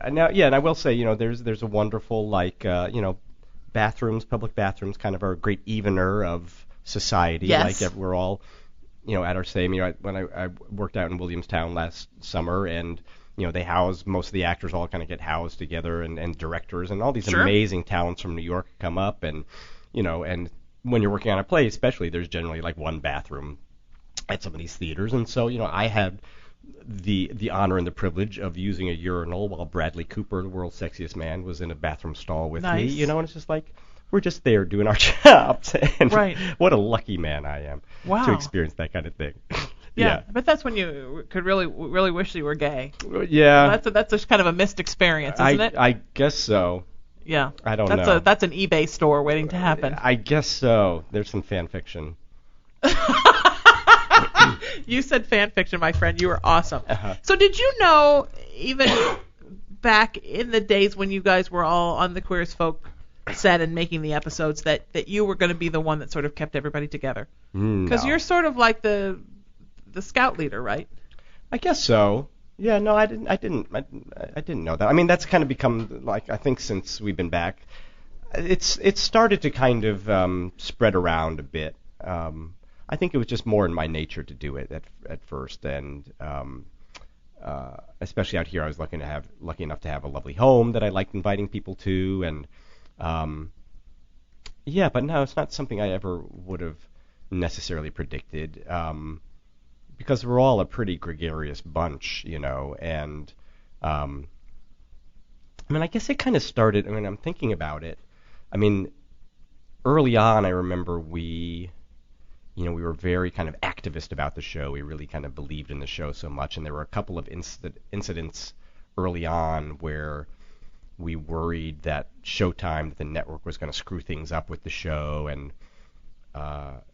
now, and I will say, there's a wonderful bathrooms, public bathrooms, kind of are a great evener of society. Yes. Like we're all, at our same. When I worked out in Williamstown last summer, and they house most of the actors all kind of get housed together, and directors and all these amazing talents from New York come up, and and when you're working on a play, especially, there's generally like one bathroom at some of these theaters, and so I had the honor and the privilege of using a urinal while Bradley Cooper, the world's sexiest man, was in a bathroom stall with me. And it's just like we're just there doing our jobs. And what a lucky man I am to experience that kind of thing. Yeah, but that's when you could really wish you were gay. Yeah, that's just kind of a missed experience, isn't it? I guess so. Yeah, I don't know. That's an eBay store waiting to happen. I guess so. There's some fan fiction. You said fan fiction, my friend. You were awesome. Uh-huh. So did you know, even back in the days when you guys were all on the Queer as Folk set and making the episodes, that you were going to be the one that sort of kept everybody together? Because you're sort of like the scout leader, right? I guess so. Yeah, no, I didn't know that. I mean, that's kind of become, like, I think since we've been back, it's started to kind of spread around a bit. I think it was just more in my nature to do it at first, and especially out here, I was lucky enough to have a lovely home that I liked inviting people to, and but no, it's not something I ever would have necessarily predicted, because we're all a pretty gregarious bunch, and I mean, I guess it kind of started. I mean, I'm thinking about it. I mean, early on, I remember we were very kind of activist about the show. We really kind of believed in the show so much, and there were a couple of incidents early on where we worried that Showtime, that the network, was going to screw things up with the show, and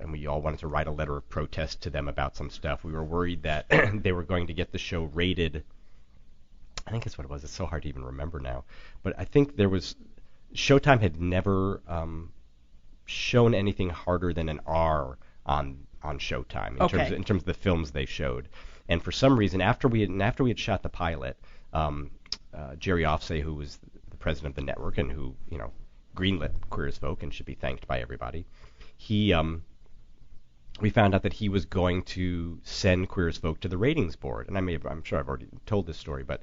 we all wanted to write a letter of protest to them about some stuff. We were worried that they were going to get the show rated. I think that's what it was. It's so hard to even remember now. But I think Showtime had never shown anything harder than an R on Showtime in terms of the films they showed. And for some reason, after we had shot the pilot, Jerry Offsay, who was the president of the network and who greenlit Queer as Folk and should be thanked by everybody, we found out that he was going to send Queer as Folk to the ratings board. And I'm sure I've already told this story, but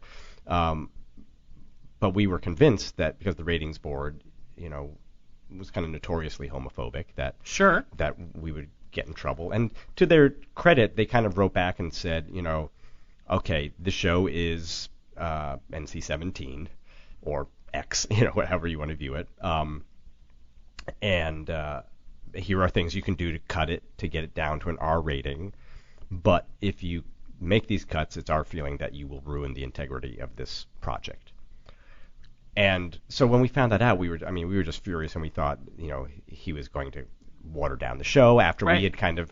we were convinced that because the ratings board, was kind of notoriously homophobic, that we would get in trouble. And to their credit, they kind of wrote back and said, okay, the show is NC-17 or X, whatever you want to view it. And here are things you can do to cut it, to get it down to an R rating. But if you make these cuts, it's our feeling that you will ruin the integrity of this project. And so when we found that out, we were just furious, and we thought, he was going to water down the show after we had kind of,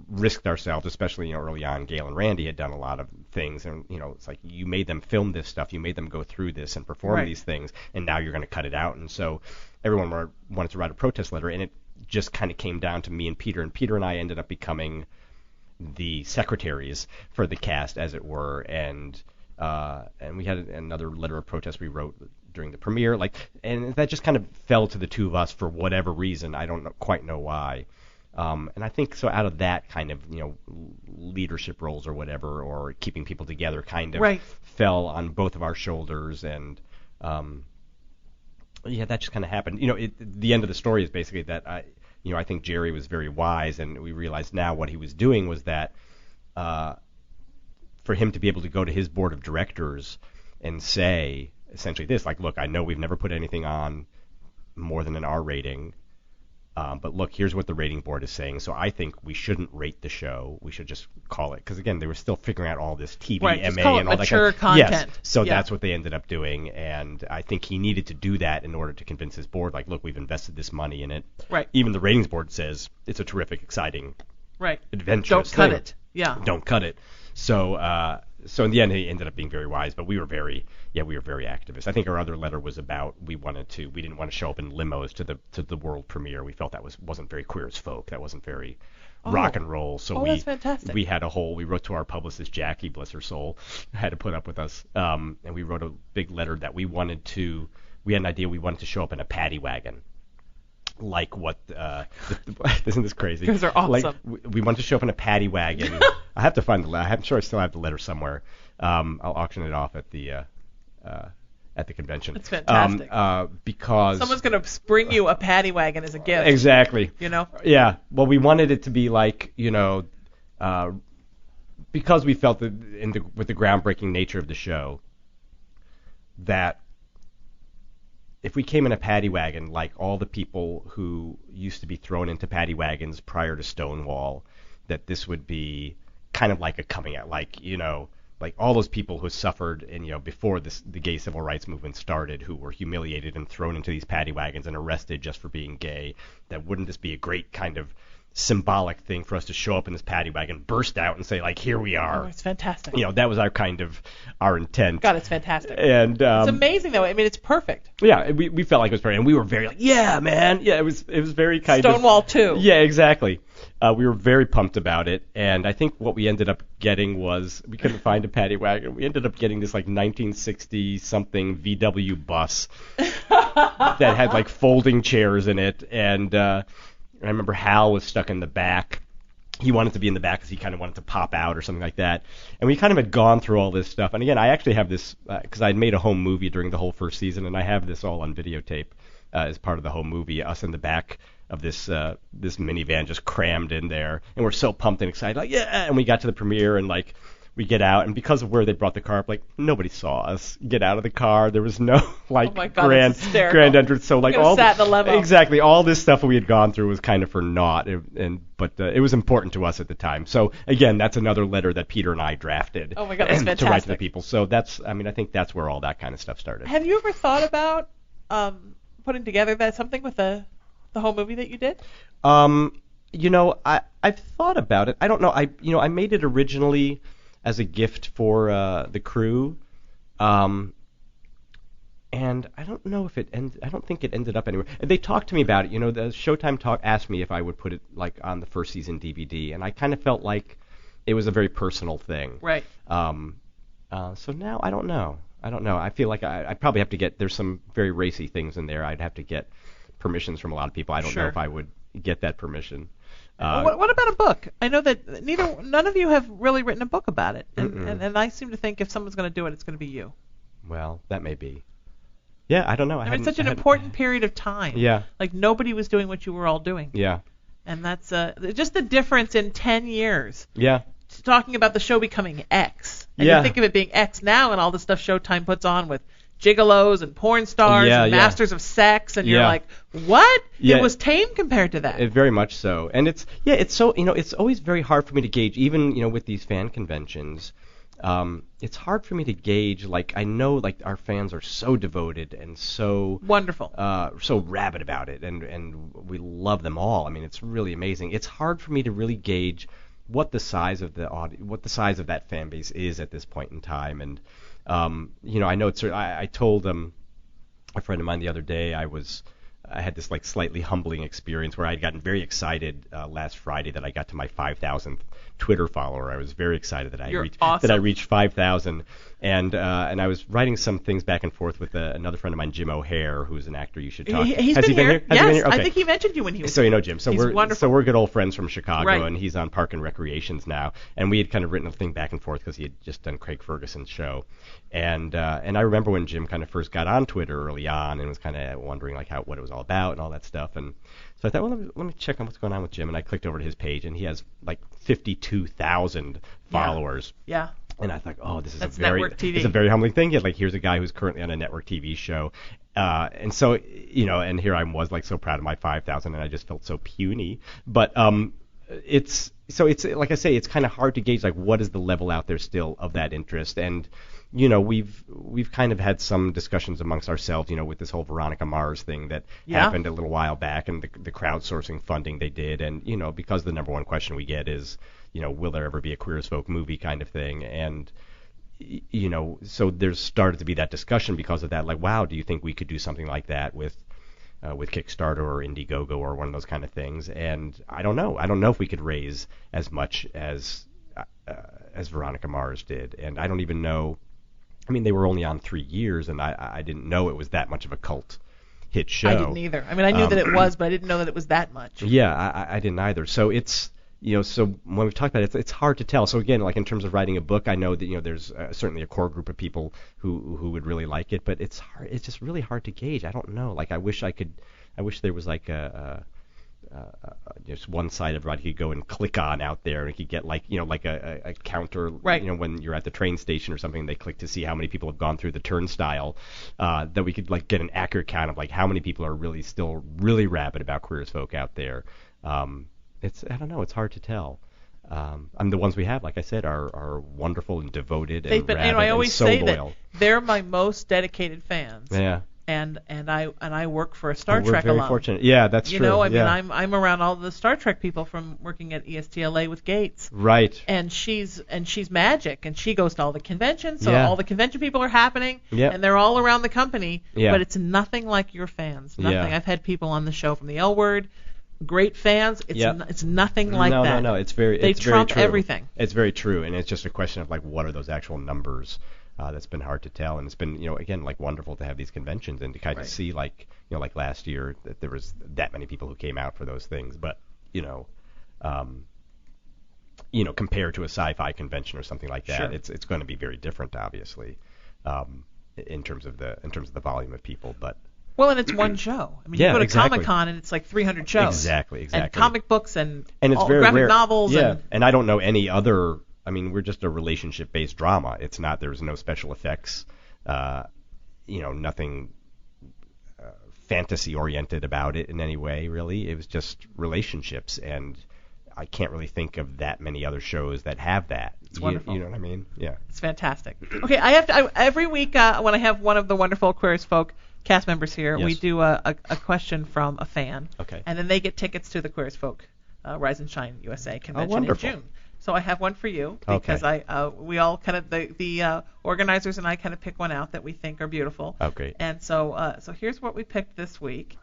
risked ourselves, especially, early on. Gail and Randy had done a lot of things, and, it's like, you made them film this stuff, you made them go through this and perform these things, and now you're going to cut it out. And so everyone wanted to write a protest letter, and it just kind of came down to me and Peter and I ended up becoming the secretaries for the cast, as it were, and we had another letter of protest we wrote during the premiere, and that just kind of fell to the two of us for whatever reason. I don't quite know why. And I think so out of that kind of, leadership roles or whatever, or keeping people together kind of fell on both of our shoulders, and that just kind of happened. The end of the story is basically that I think Jerry was very wise, and we realize now what he was doing was that for him to be able to go to his board of directors and say essentially this, like, look, I know we've never put anything on more than an R rating, but look, here's what the rating board is saying. So I think we shouldn't rate the show. We should just call it, because again, they were still figuring out all this TV, right, MA, call it and all mature that kind of content. Yes. So Yeah. that's what they ended up doing, and I think he needed to do that in order to convince his board, like, look, we've invested this money in it. Right. Even the ratings board says it's a terrific, exciting, Right. adventurous Don't cut thing. it. Yeah. Don't cut it. So in the end, he ended up being very wise, but we were very activist. I think our other letter was about we didn't want to show up in limos to the world premiere. We felt that wasn't very queer as folk. That wasn't very rock and roll. So that's fantastic. we wrote to our publicist Jackie, bless her soul, had to put up with us, and we wrote a big letter that we had an idea we wanted to show up in a paddy wagon. Like what? Isn't this crazy? Because they're awesome. Like we wanted to show up in a paddy wagon. I have to find the letter. I'm sure I still have the letter somewhere. I'll auction it off at the convention. That's fantastic. Because someone's going to bring you a paddy wagon as a gift. Exactly. Yeah. Well, we wanted it to be like because we felt that with the groundbreaking nature of the show that if we came in a paddy wagon, like all the people who used to be thrown into paddy wagons prior to Stonewall, that this would be kind of like a coming out, like all those people who suffered before the gay civil rights movement started, who were humiliated and thrown into these paddy wagons and arrested just for being gay, that wouldn't this be a great kind of symbolic thing for us to show up in this paddy wagon, burst out and say, like, here we are. Oh, it's fantastic. That was our intent. God, it's fantastic. And it's amazing, though. I mean, it's perfect. Yeah, we felt like it was very, and we were very like, yeah, man. Yeah, it was very kind Stonewall of. 2. Yeah, exactly. We were very pumped about it, and I think what we ended up getting was, we couldn't find a paddy wagon. We ended up getting this, like, 1960-something VW bus that had, like, folding chairs in it, and I remember Hal was stuck in the back. He wanted to be in the back because he kind of wanted to pop out or something like that. And we kind of had gone through all this stuff. And again, I actually have this, because I had made a home movie during the whole first season, and I have this all on videotape as part of the home movie, us in the back of this minivan just crammed in there. And we're so pumped and excited, like, yeah! And we got to the premiere, and, like, we get out, and because of where they brought the car up, like, nobody saw us get out of the car. There was no, like, oh my God, grand entrance. So, like, all sat in the limo. Exactly, all this stuff we had gone through was kind of for naught, but it was important to us at the time. So again, that's another letter that Peter and I drafted. Oh my God, that's fantastic. To write to the people. So I think that's where all that kind of stuff started. Have you ever thought about putting together something with the whole movie that you did? I've thought about it. I don't know. I made it originally as a gift for the crew, and I don't know if I don't think it ended up anywhere. They talked to me about it. The Showtime asked me if I would put it, like, on the first season DVD, and I kind of felt like it was a very personal thing. Right. So now I don't know. I feel like I probably have to get. There's some very racy things in there. I'd have to get permissions from a lot of people. I don't know if I would get that permission. What about a book? I know that none of you have really written a book about it, and I seem to think if someone's going to do it, it's going to be you. Well, that may be. Yeah, I don't know. It's such an important period of time. Yeah. Like, nobody was doing what you were all doing. Yeah. And that's just the difference in 10 years. Yeah. Talking about the show becoming X. And Yeah. you think of it being X now and all the stuff Showtime puts on with gigolos and porn stars and masters of sex, and you're like, what? Yeah. It was tame compared to that. Very much so. And it's so, it's always very hard for me to gauge, even, with these fan conventions. It's hard for me to gauge, like, I know, like, our fans are so devoted and so wonderful, so rabid about it, and we love them all. I mean, it's really amazing. It's hard for me to really gauge what the size of that fan base is at this point in time. And I know I told a friend of mine the other day I had this, like, slightly humbling experience where I had gotten very excited last Friday that I got to my 5,000th Twitter follower. I was very excited that I reached 5,000. And I was writing some things back and forth with another friend of mine, Jim O'Hare, who's an actor you should talk to. Has he been here? Has he been here? Okay. I think he mentioned you when he was So here. you know Jim. So He's wonderful. So we're good old friends from Chicago, Right. and he's on Park and Recreations now. And we had kind of written a thing back and forth because he had just done Craig Ferguson's show. And I remember when Jim kind of first got on Twitter early on and was kind of wondering like what it was all about and all that stuff. And so I thought, well, let me check on what's going on with Jim. And I clicked over to his page, and he has like 52,000 followers. Yeah. And I thought, oh, this is That's a very network TV. It's a very humbling thing. Yet, like, here's a guy who's currently on a network TV show, and so and here I was like so proud of my 5,000, and I just felt so puny. But it's like I say, it's kind of hard to gauge like what is the level out there still of that interest, and we've kind of had some discussions amongst ourselves, with this whole Veronica Mars thing that happened a little while back, and the crowdsourcing funding they did, and because the number one question we get is, will there ever be a Queer as Folk movie kind of thing, and so there's started to be that discussion because of that, like, wow, do you think we could do something like that with Kickstarter or Indiegogo or one of those kind of things? And I don't know if we could raise as much as Veronica Mars did, and I don't even know. I mean, they were only on 3 years, and I didn't know it was that much of a cult hit show. I didn't either. I mean, I knew that it was, but I didn't know that it was that much. Yeah, I didn't either. So it's, so when we've talked about it, it's hard to tell. So again, like in terms of writing a book, I know that, there's certainly a core group of people who would really like it, but it's hard. It's just really hard to gauge. I don't know. Like I wish there was like just one side of it you could go and click on out there, and you could get like a counter, right. When you're at the train station or something, they click to see how many people have gone through the turnstile, that we could like get an accurate count of like how many people are really still really rabid about Queer as Folk out there. I don't know, it's hard to tell. The ones we have, like I said, are wonderful and devoted and rabid I always and so say loyal. that they're my most dedicated fans. Yeah. And I work for a Star We're Trek very alum. fortunate. Yeah, that's true. I mean, yeah. I'm around all the Star Trek people from working at ESTLA with Gates. Right. And she's magic, and she goes to all the conventions, so Yeah. all the convention people are happening, Yep. and they're all around the company. Yeah. But it's nothing like your fans. Nothing. Yeah. I've had people on the show from the L Word, great fans. It's Yep. it's nothing like no, that. No, it's They it's trump very true. everything. It's very true, and it's just a question of like what are those actual numbers. That's been hard to tell, and it's been again like wonderful to have these conventions and to kind of see like like last year that there was that many people who came out for those things, but compared to a sci-fi convention or something like that, Sure. it's going to be very different, obviously, in terms of the volume of people, but. Well, and it's one show. I mean, Yeah, you go to exactly. Comic-Con and it's like 300 shows. Exactly. And comic books and it's very graphic rare. novels. Yeah, and I don't know any other. I mean, we're just a relationship-based drama. It's not. There's no special effects. Nothing fantasy-oriented about it in any way, really. It was just relationships, and I can't really think of that many other shows that have that. It's wonderful. You know what I mean? Yeah. It's fantastic. Okay, every week when I have one of the wonderful Queer as Folk cast members here, Yes. we do a question from a fan. Okay. And then they get tickets to the Queer as Folk Rise and Shine USA convention in wonderful. June. So I have one for you because we all kind of the organizers and I kind of pick one out that we think are beautiful. Oh, great. And so here's what we picked this week.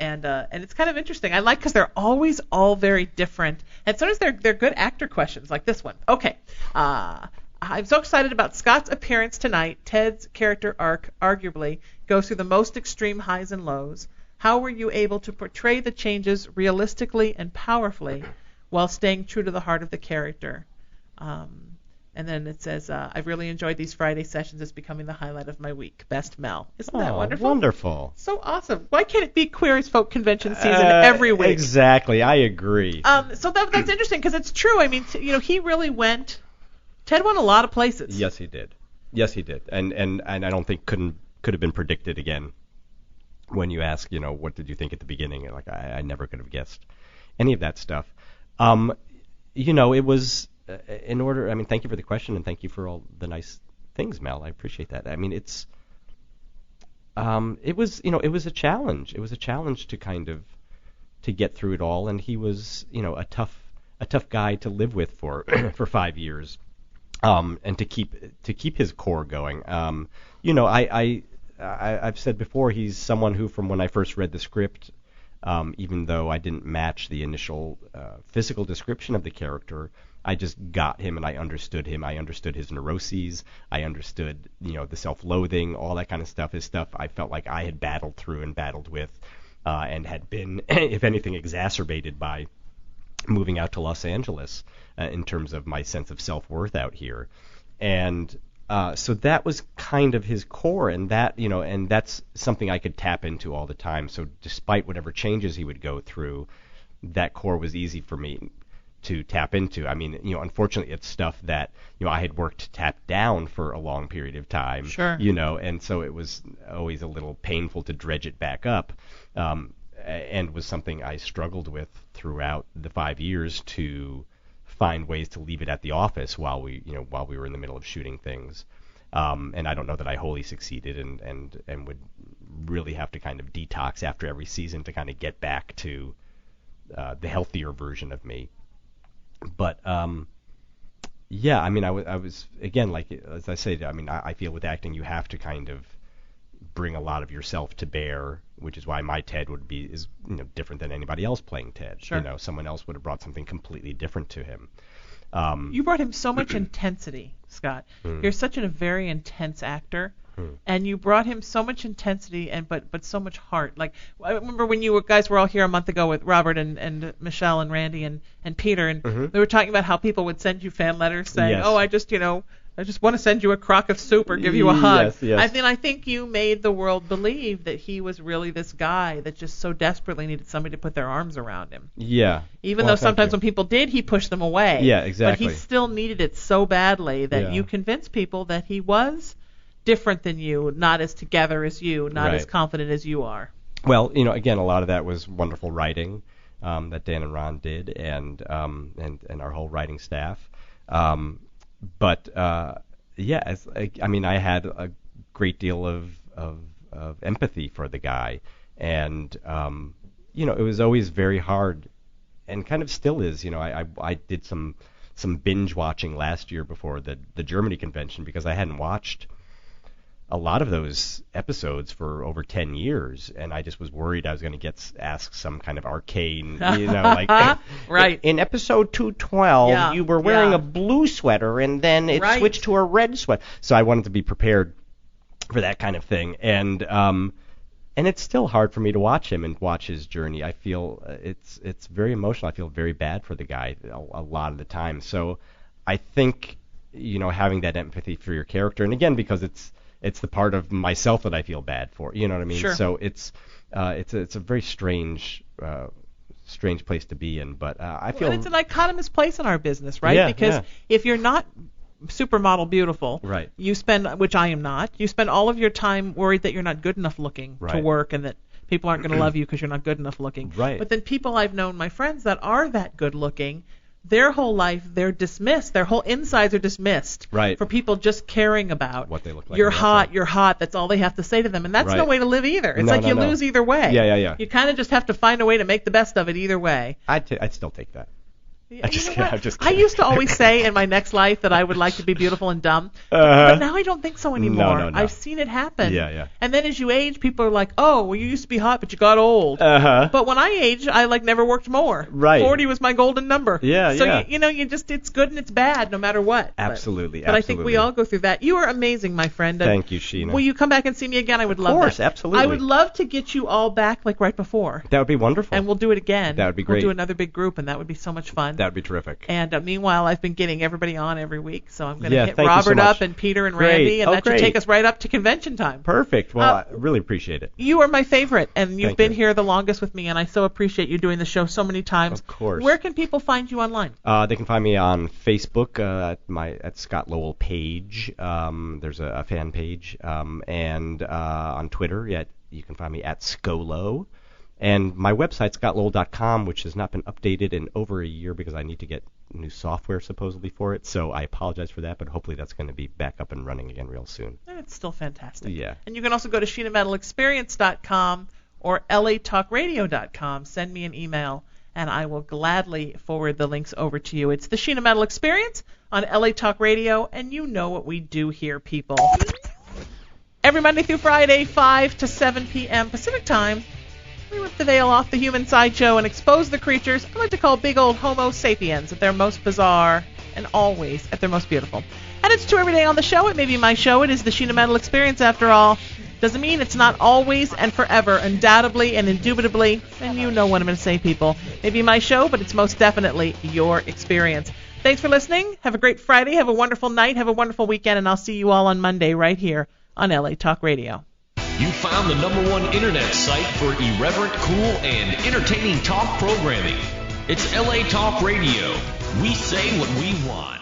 And it's kind of interesting. I like because they're always all very different. And sometimes they're good actor questions like this one. Okay. I'm so excited about Scott's appearance tonight. Ted's character arc arguably goes through the most extreme highs and lows. How were you able to portray the changes realistically and powerfully while staying true to the heart of the character? And then it says, I've really enjoyed these Friday sessions. It's becoming the highlight of my week. Best Mel. Isn't that wonderful? Wonderful. So awesome. Why can't it be Queer as Folk convention season every week? Exactly. I agree. So that's interesting because it's true. I mean, he really went. Ted went a lot of places. Yes, he did. And I don't think could have been predicted again. When you ask, what did you think at the beginning? Like I never could have guessed any of that stuff. It was in order. I mean, thank you for the question and thank you for all the nice things, Mel. I appreciate that. I mean, it was a challenge. It was a challenge to kind of to get through it all, and he was a tough guy to live with for for 5 years, and to keep his core going. I've said before, he's someone who, from when I first read the script, even though I didn't match the initial physical description of the character, I just got him and I understood him. I understood his neuroses. I understood, the self-loathing, all that kind of stuff. His stuff I felt like I had battled through and battled with, and had been, if anything, exacerbated by moving out to Los Angeles in terms of my sense of self-worth out here. And so that was kind of his core, and and that's something I could tap into all the time. So despite whatever changes he would go through, that core was easy for me to tap into. I mean, unfortunately, it's stuff that, I had worked to tap down for a long period of time. Sure. And so it was always a little painful to dredge it back up, and was something I struggled with throughout the 5 years to find ways to leave it at the office while we were in the middle of shooting things. And I don't know that I wholly succeeded, and would really have to kind of detox after every season to kind of get back to the healthier version of me. But yeah, I mean, I was again, like as I say, I mean, I feel with acting you have to kind of bring a lot of yourself to bear, which is why my Ted is different than anybody else playing Ted. Sure. Someone else would have brought something completely different to him. You brought him so much intensity, Scott. You're such a very intense actor, and you brought him so much intensity but so much heart. Like, I remember when you guys were all here a month ago with Robert and Michelle and Randy and Peter, and they were talking about how people would send you fan letters saying, Yes. "Oh, I just want to send you a crock of soup or give you a hug." Yes. I think you made the world believe that he was really this guy that just so desperately needed somebody to put their arms around him. Yeah. Even Well, though sometimes when people did, he pushed them away. Yeah, exactly. But he still needed it so badly that Yeah. you convinced people that he was different than you, not as together as you, not as Right. confident as you are. Well, again, a lot of that was wonderful writing that Dan and Ron did, and our whole writing staff. But yeah, I had a great deal of empathy for the guy, and it was always very hard, and kind of still is. I did some binge watching last year before the Germany convention because I hadn't watched a lot of those episodes for over 10 years, and I just was worried I was going to get asked some kind of arcane, like, Right. in episode 212, Yeah, you were wearing yeah. a blue sweater, and then it Right. switched to a red sweater. So I wanted to be prepared for that kind of thing, and it's still hard for me to watch him and watch his journey. I feel it's very emotional. I feel very bad for the guy a lot of the time. So I think, having that empathy for your character, and again, because it's the part of myself that I feel bad for. You know what I mean? Sure. So it's a very strange place to be in. But I feel And it's an dichotomous place in our business, right? Yeah, because yeah. if you're not supermodel beautiful, Right. you spend, which I am not, you spend all of your time worried that you're not good enough looking to Right. work and that people aren't going to love you because you're not good enough looking. Right. But then people I've known, my friends that are that good looking, their whole life they're dismissed. Their whole insides are dismissed Right. for people just caring about What they look like You're on the hot, outside. you're hot. That's all they have to say to them, and that's no Right. way to live either. It's No, like no, you no. lose either way. Yeah. You kind of just have to find a way to make the best of it either way. I'd still take that. You I'm just know kidding, what? I'm just I kidding. used to always say in my next life that I would like to be beautiful and dumb, Uh-huh. but now I don't think so anymore. No. I've seen it happen. Yeah. And then as you age, people are like, "Oh, well, you used to be hot, but you got old." Uh-huh. But when I aged, I never worked more. Right. 40 was my golden number. Yeah, So yeah. you just it's good and it's bad no matter what. Absolutely, But I think we absolutely. all go through that. You are amazing, my friend. And Thank you, Sheena. Will you come back and see me again? I would love course, that. absolutely. I would love to get you all back like right before. That would be wonderful. And we'll do it again. That would be We'll great. do another big group, and that would be so much fun. That would be terrific. And meanwhile, I've been getting everybody on every week, so I'm going to Yeah, hit thank you so Robert much. up and Peter and Great. Randy, and Oh, that should great. take us right up to convention time. Perfect. Well, Uh, I really appreciate it. You are my favorite, and you've Thank been you. here the longest with me, and I so appreciate you doing the show so many times. Of course. Where can people find you online? They can find me on Facebook at Scott Lowell page. There's a fan page, and on Twitter, you can find me at Scolo. And my website, scottlowell.com, which has not been updated in over a year because I need to get new software supposedly for it. So I apologize for that, but hopefully that's going to be back up and running again real soon. It's still fantastic. Yeah. And you can also go to SheenaMetalExperience.com or LATalkRadio.com. Send me an email, and I will gladly forward the links over to you. It's the Sheena Metal Experience on LA Talk Radio, and you know what we do here, people. Every Monday through Friday, 5 to 7 p.m. Pacific Time, we rip the veil off the human sideshow and expose the creatures I like to call big old Homo sapiens at their most bizarre and always at their most beautiful. And it's true every day on the show. It may be my show. It is the Sheena Metal Experience after all. Doesn't mean it's not always and forever, undoubtedly and indubitably. And you know what I'm going to say, people. Maybe my show, but it's most definitely your experience. Thanks for listening. Have a great Friday. Have a wonderful night. Have a wonderful weekend. And I'll see you all on Monday right here on LA Talk Radio. You found the #1 internet site for irreverent, cool, and entertaining talk programming. It's LA Talk Radio. We say what we want.